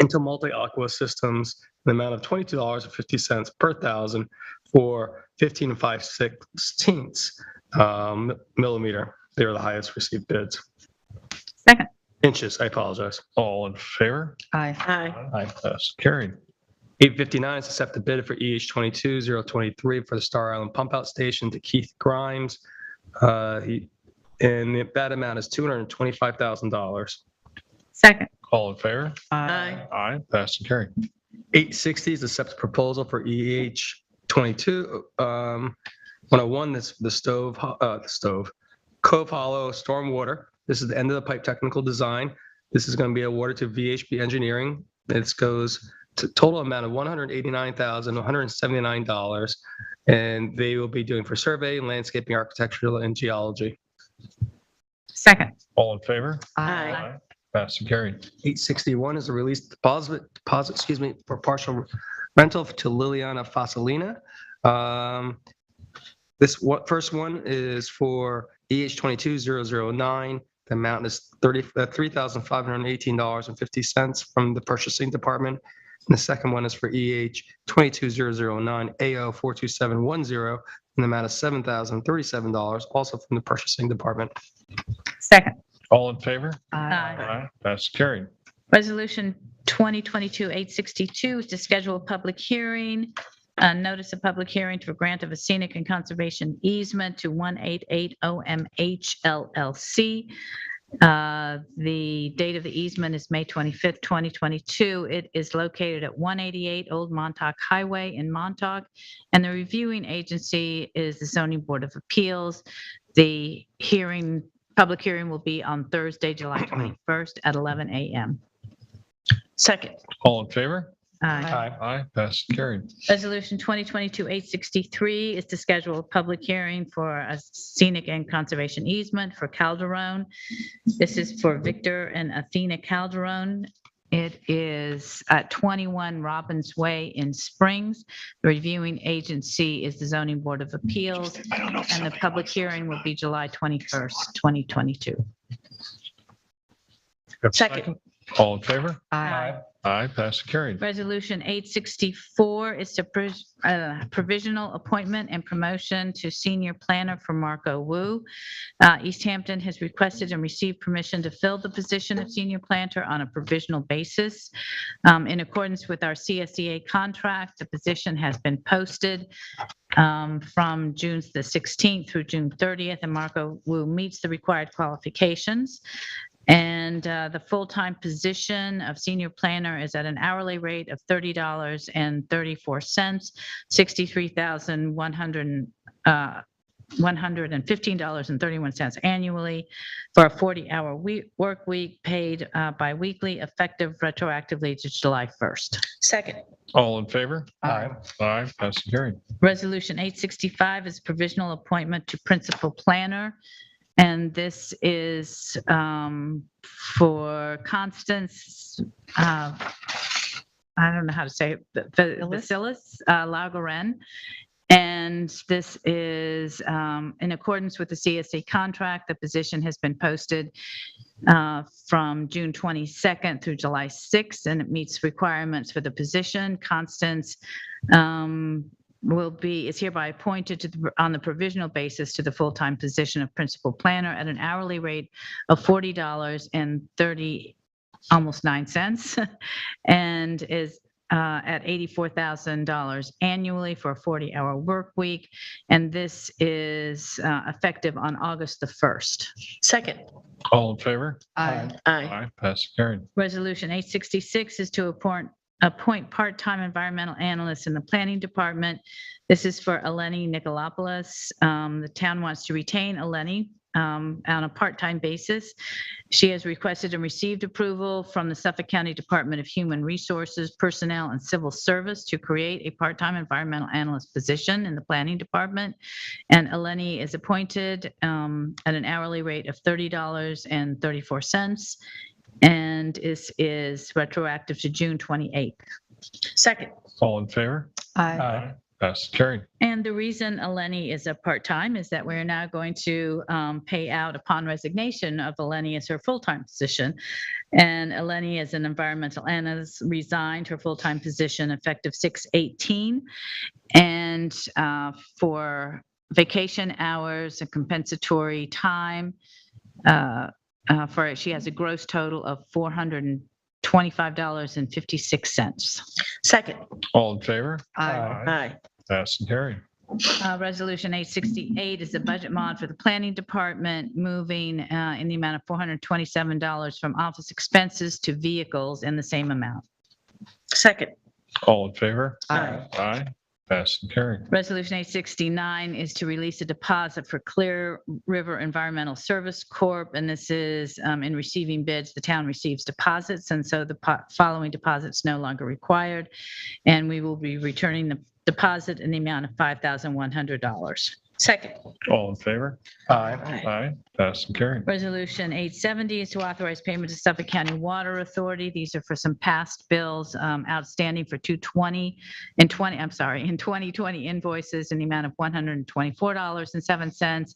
Into Multi-Aqua Systems, the amount of $22.50 per thousand for 15 5/16 millimeter. They were the highest received bids. Second. Inches, I apologize. All in favor? Aye. Aye. Aye. Passed and carried. 859 is accept the bid for EH22-023 for the Star Island Pump Out Station to Keith Grimes. And that amount is $225,000. Second. All in favor? Aye. Aye. Passed and carried. 860 is accept proposal for EH22 101. That's the stove, Cove Hollow Stormwater. This is the end of the pipe technical design. This is going to be awarded to VHB Engineering. This goes to total amount of $189,179, and they will be doing for survey, landscaping, architectural, and geology. Second. All in favor? Aye. Passed and carried. 861 is a release deposit, for partial rental to Liliana Fasalina. First one is for EH22009. The amount is $3,518.50 from the purchasing department. And the second one is for EH22009 AO42710, in the amount of $7,037, also from the purchasing department. Second. All in favor? Aye. Passed and carried. Resolution 2022-862 is to schedule a public hearing. Notice of public hearing for grant of a scenic and conservation easement to 188 OMH LLC. The date of the easement is May 25th, 2022. It is located at 188 Old Montauk Highway in Montauk, and the reviewing agency is the Zoning Board of Appeals. The public hearing will be on Thursday, July 21st at 11 a.m. Second. All in favor? Aye. Aye. Passed and carried. Resolution 2022-863 is to schedule a public hearing for a scenic and conservation easement for Calderon. This is for Victor and Athena Calderon. It is at 21 Robbins Way in Springs. The reviewing agency is the Zoning Board of Appeals, and the public hearing will be July 21st, 2022. Second. All in favor? Aye. Aye. Passed and carried. Resolution 864 is to provisional appointment and promotion to senior planner for Marco Wu. East Hampton has requested and received permission to fill the position of senior planner on a provisional basis. In accordance with our CSEA contract, the position has been posted from June the 16th through June 30th, and Marco Wu meets the required qualifications. And the full-time position of senior planner is at an hourly rate of $30.34, $63,115.31 annually for a 40-hour work week paid biweekly, effective retroactively to July 1st. Second. All in favor? Aye. Aye. Passed and carried. Resolution 865 is provisional appointment to principal planner. And this is for Constance, I don't know how to say it, Vasilis Lagoren. And this is in accordance with the CSA contract. The position has been posted from June 22nd through July 6th, and it meets requirements for the position. Constance is hereby appointed on the provisional basis to the full-time position of principal planner at an hourly rate of $40.30, almost 9 cents, and is at $84,000 annually for a 40-hour work week. And this is effective on August the 1st. Second. All in favor? Aye. Aye. Passed and carried. Resolution 866 is to appoint part-time environmental analyst in the planning department. This is for Eleni Nikolopoulos. The town wants to retain Eleni on a part-time basis. She has requested and received approval from the Suffolk County Department of Human Resources, Personnel, and Civil Service to create a part-time environmental analyst position in the planning department. And Eleni is appointed at an hourly rate of $30.34, and is retroactive to June 28th. Second. All in favor? Aye. Pass and carried. And the reason Eleni is a part-time is that we're now going to pay out upon resignation of Eleni as her full-time position. And Eleni, as an environmental analyst, resigned her full-time position effective 6/18. And for vacation hours and compensatory time, she has a gross total of $425.56. Second. All in favor? Aye. Pass and carried. Resolution 868 is the budget mod for the planning department, moving in the amount of $427 from office expenses to vehicles in the same amount. Second. All in favor? Aye. Aye. Pass and carried. Resolution 869 is to release a deposit for Clear River Environmental Service Corp. And this is in receiving bids, the town receives deposits. And so the following deposits no longer required. And we will be returning the deposit in the amount of $5,100. Second. All in favor? Aye. Aye. Pass and carried. Resolution 870 is to authorize payment to Suffolk County Water Authority. These are for some past bills outstanding for 2020 invoices in the amount of $124.07,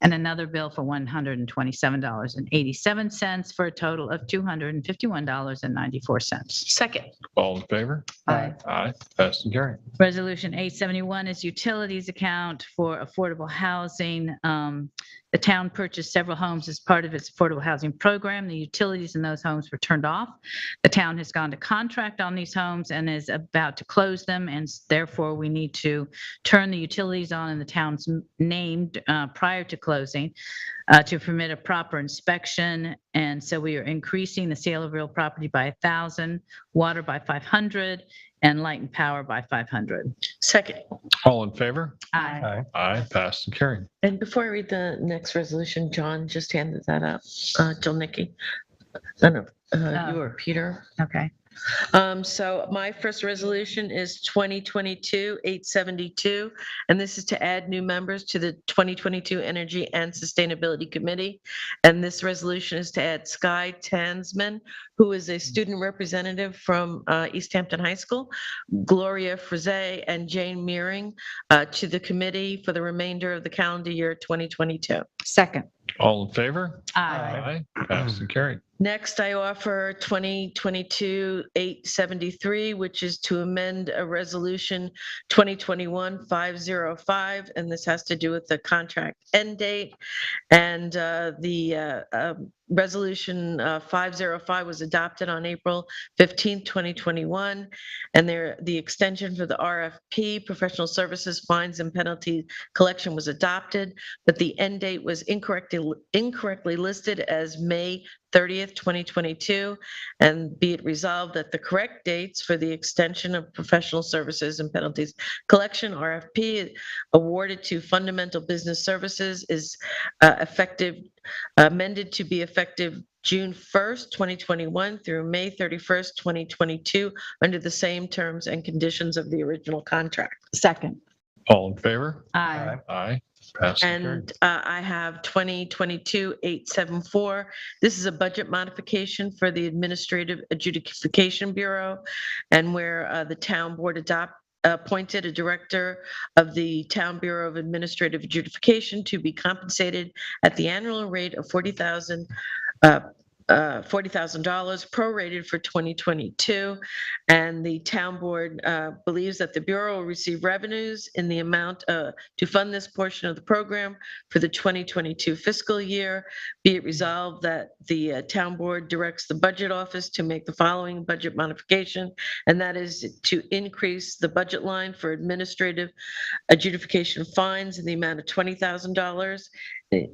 and another bill for $127.87 for a total of $251.94. Second. All in favor? Aye. Aye. Pass and carried. Resolution 871 is utilities account for affordable housing. The town purchased several homes as part of its affordable housing program. The utilities in those homes were turned off. The town has gone to contract on these homes and is about to close them, and therefore we need to turn the utilities on in the town's name prior to closing to permit a proper inspection. And so we are increasing the sale of real property by 1,000, water by 500, and light and power by 500. Second. All in favor? Aye. Aye. Passed and carried. And before I read the next resolution, John just handed that up till Nikki. No, you or Peter. Okay. So my first resolution is 2022-872, and this is to add new members to the 2022 Energy and Sustainability Committee. And this resolution is to add Sky Tansman, who is a student representative from East Hampton High School, Gloria Frise, and Jane Meering to the committee for the remainder of the calendar year 2022. Second. All in favor? Aye. Aye. Passed and carried. Next, I offer 2022-873, which is to amend a resolution 2021-505, and this has to do with the contract end date. And the resolution 505 was adopted on April 15, 2021, and the extension for the RFP, professional services, fines and penalty collection, was adopted, but the end date was incorrectly listed as May 30th, 2022, and be it resolved that the correct dates for the extension of professional services and penalties collection RFP awarded to Fundamental Business Services is amended to be effective June 1st, 2021 through May 31st, 2022 under the same terms and conditions of the original contract. Second. All in favor? Aye. Aye. Passed and carried. And I have 2022-874. This is a budget modification for the Administrative Adjudication Bureau, and where the town board appointed a director of the Town Bureau of Administrative Adjudication to be compensated at the annual rate of $40,000 prorated for 2022. And the town board believes that the Bureau will receive revenues in the amount to fund this portion of the program for the 2022 fiscal year. Be it resolved that the town board directs the budget office to make the following budget modification, and that is to increase the budget line for administrative adjudication fines in the amount of $20,000,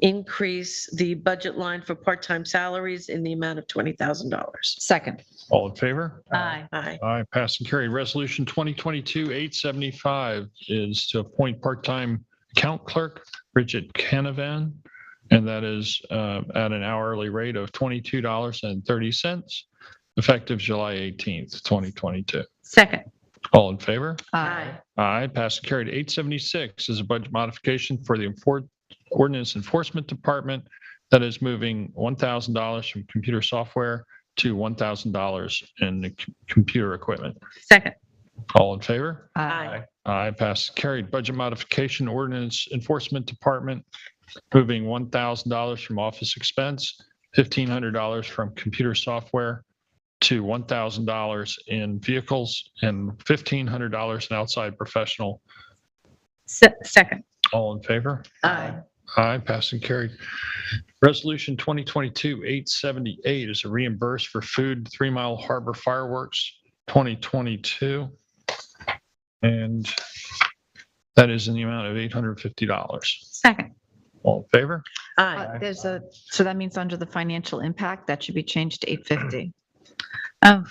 increase the budget line for part-time salaries in the amount of $20,000. Second. All in favor? Aye. Aye. Aye. Passed and carried. Resolution 2022-875 is to appoint part-time account clerk Bridget Canavan and that is at an hourly rate of $22.30, effective July 18th, 2022. Second. All in favor? Aye. Aye, passed and carried. 876 is a budget modification for the Ordinance Enforcement Department that is moving $1,000 from computer software to $1,000 in the computer equipment. Second. All in favor? Aye. Aye, passed and carried. Budget modification, Ordinance Enforcement Department moving $1,000 from office expense, $1,500 from computer software to $1,000 in vehicles and $1,500 in outside professional. Second. All in favor? Aye. Aye, passed and carried. Resolution 2022-878 is a reimburse for food 3 Mile Harbor Fireworks 2022. And that is in the amount of $850. Second. All in favor? Aye. So that means under the financial impact, that should be changed to 850. Oh,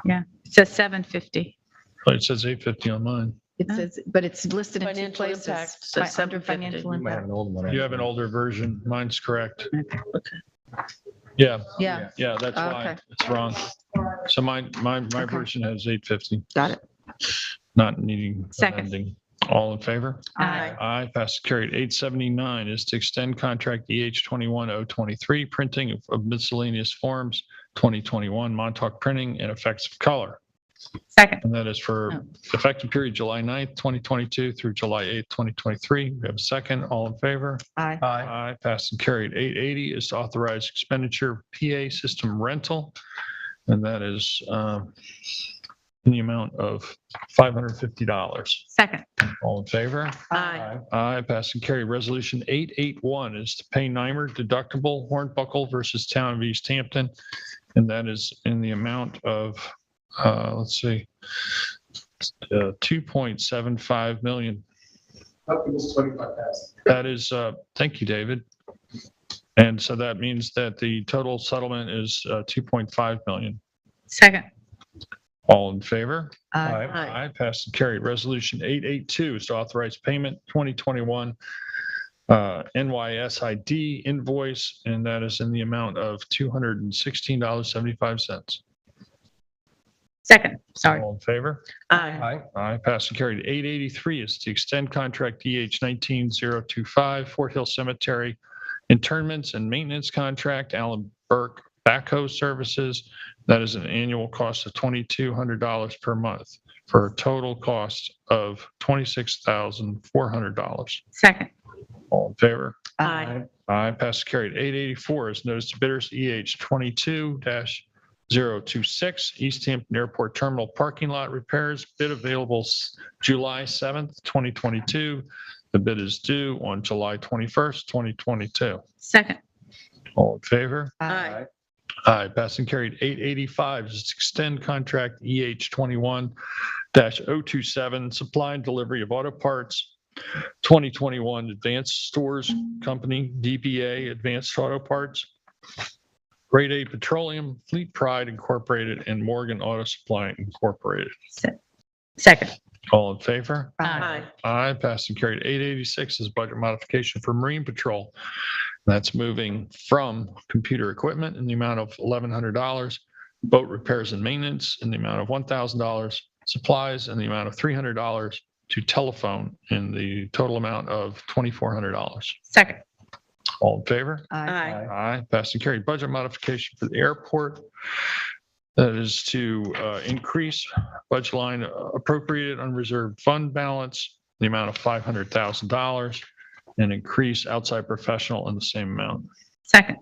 yeah. It says 750. Oh, it says 850 on mine. It says, but it's listed in two Financial places. impact says Under 750. financial impact. You have an older version. Mine's correct. Yeah. Yeah. Yeah, that's why Okay. it's wrong. So my version has 850. Got it. Not needing Second. amending. All in favor? Aye. Aye, passed carried. 879 is to extend contract EH 21023, printing of miscellaneous forms, 2021, Montauk Printing and Effects of Color. Second. And that is for effective period July 9th, 2022 through July 8th, 2023. We have a second. All in favor? Aye. Aye, passed and carried. 880 is to authorize expenditure PA system rental, and that is in the amount of $550. Second. All in favor? Aye. Aye, passed and carried. Resolution 881 is to pay NYMER deductible Hornbuckle versus Town of East Hampton, and that is in the amount of, let's see, 2.75 million. That is, thank you, David. And so that means that the total settlement is 2.5 million. Second. All in favor? Aye. Aye, passed and carried. Resolution 882 is to authorize payment 2021 NYSID invoice, and that is in the amount of $216.75. Second. Sorry. All in favor? Aye. Aye, passed and carried. 883 is to extend contract DH 19025 Fort Hill Cemetery interments and maintenance contract, Allen Burke Backhoe Services. That is an annual cost of $2,200 per month for a total cost of $26,400. Second. All in favor? Aye. Aye, passed and carried. 884 is notice to bidders EH 22-026 East Hampton Airport Terminal Parking Lot Repairs. Bid available July 7th, 2022. The bid is due on July 21st, 2022. Second. All in favor? Aye. Aye, passed and carried. 885 is to extend contract EH 21-027 supply and delivery of auto parts. 2021 Advanced Stores Company, DBA Advanced Auto Parts. Grade A Petroleum, Fleet Pride Incorporated, and Morgan Auto Supply Incorporated. Second. All in favor? Aye. Aye, passed and carried. 886 is budget modification for Marine Patrol. That's moving from computer equipment in the amount of $1,100, boat repairs and maintenance in the amount of $1,000, supplies in the amount of $300, to telephone in the total amount of $2,400. Second. All in favor? Aye. Aye, passed and carried. Budget modification for the airport. That is to increase budget line appropriated unreserved fund balance, the amount of $500,000, and increase outside professional in the same amount. Second.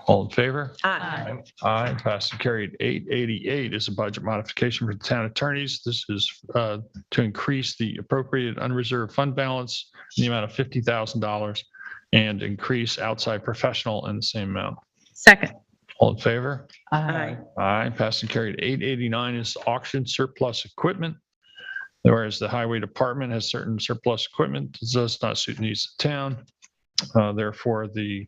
All in favor? Aye. Aye, passed and carried. 888 is a budget modification for the town attorneys. This is to increase the appropriated unreserved fund balance in the amount of $50,000 and increase outside professional in the same amount. Second. All in favor? Aye. Aye, passed and carried. 889 is auction surplus equipment. Whereas the highway department has certain surplus equipment that does not suit the needs of the town. Therefore, the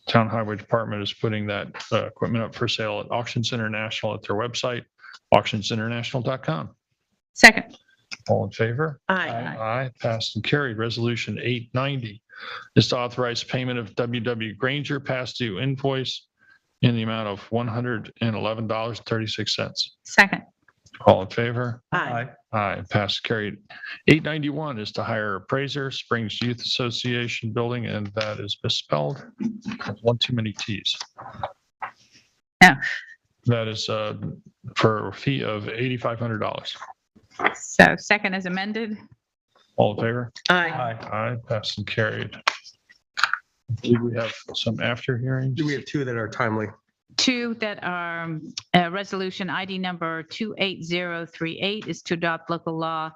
town highway department is putting that equipment up for sale at Auctions International at their website, auctionsinternational.com. Second. All in favor? Aye. Aye, passed and carried. Resolution 890 is to authorize payment of WW Granger past due invoice in the amount of $111.36. Second. All in favor? Aye. Aye, passed and carried. 891 is to hire appraiser, Springs Youth Association building, and that is misspelled. One too many T's. No. That is for a fee of $8,500. So second is amended. All in favor? Aye. Aye, passed and carried. I believe we have some after hearings. We have two that are timely. Two that are resolution ID number 28038 is to adopt local law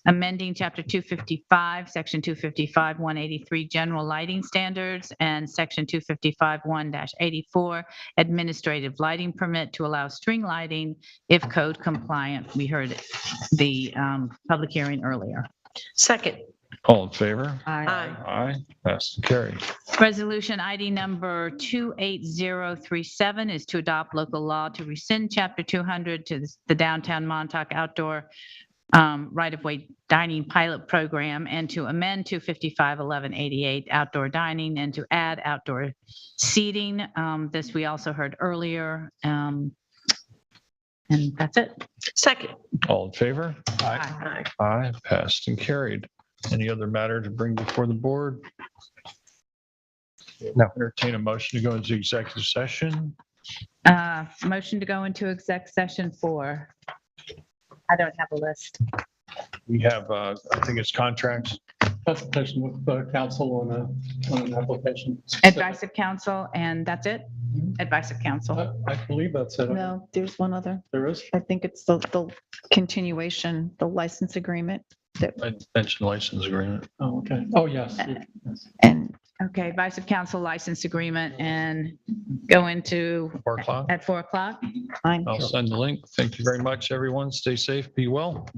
amending chapter 255, section 255, 183 general lighting standards and section 255-1-84 administrative lighting permit to allow string lighting if code compliant. We heard the public hearing earlier. Second. All in favor? Aye. Aye, passed and carried. Resolution ID number 28037 is to adopt local law to rescind Chapter 200 to the downtown Montauk outdoor right-of-way dining pilot program and to amend 255-1188 outdoor dining and to add outdoor seating. This we also heard earlier. And that's it. Second. All in favor? Aye. Aye, passed and carried. Any other matter to bring before the board? No. Entertain a motion to go into executive session. Motion to go into exec session for, I don't have a list. We have, I think it's contracts. Consultation with counsel on an application. Advice of counsel, and that's it? Advice of counsel. I believe that's it. No, there's one other. There is? I think it's the continuation, the license agreement. Pension license agreement. Oh, okay. Oh, yes. And, okay, advice of counsel license agreement and go into 4 o'clock. at 4 o'clock. I'll send the link. Thank you very much, everyone. Stay safe, be well.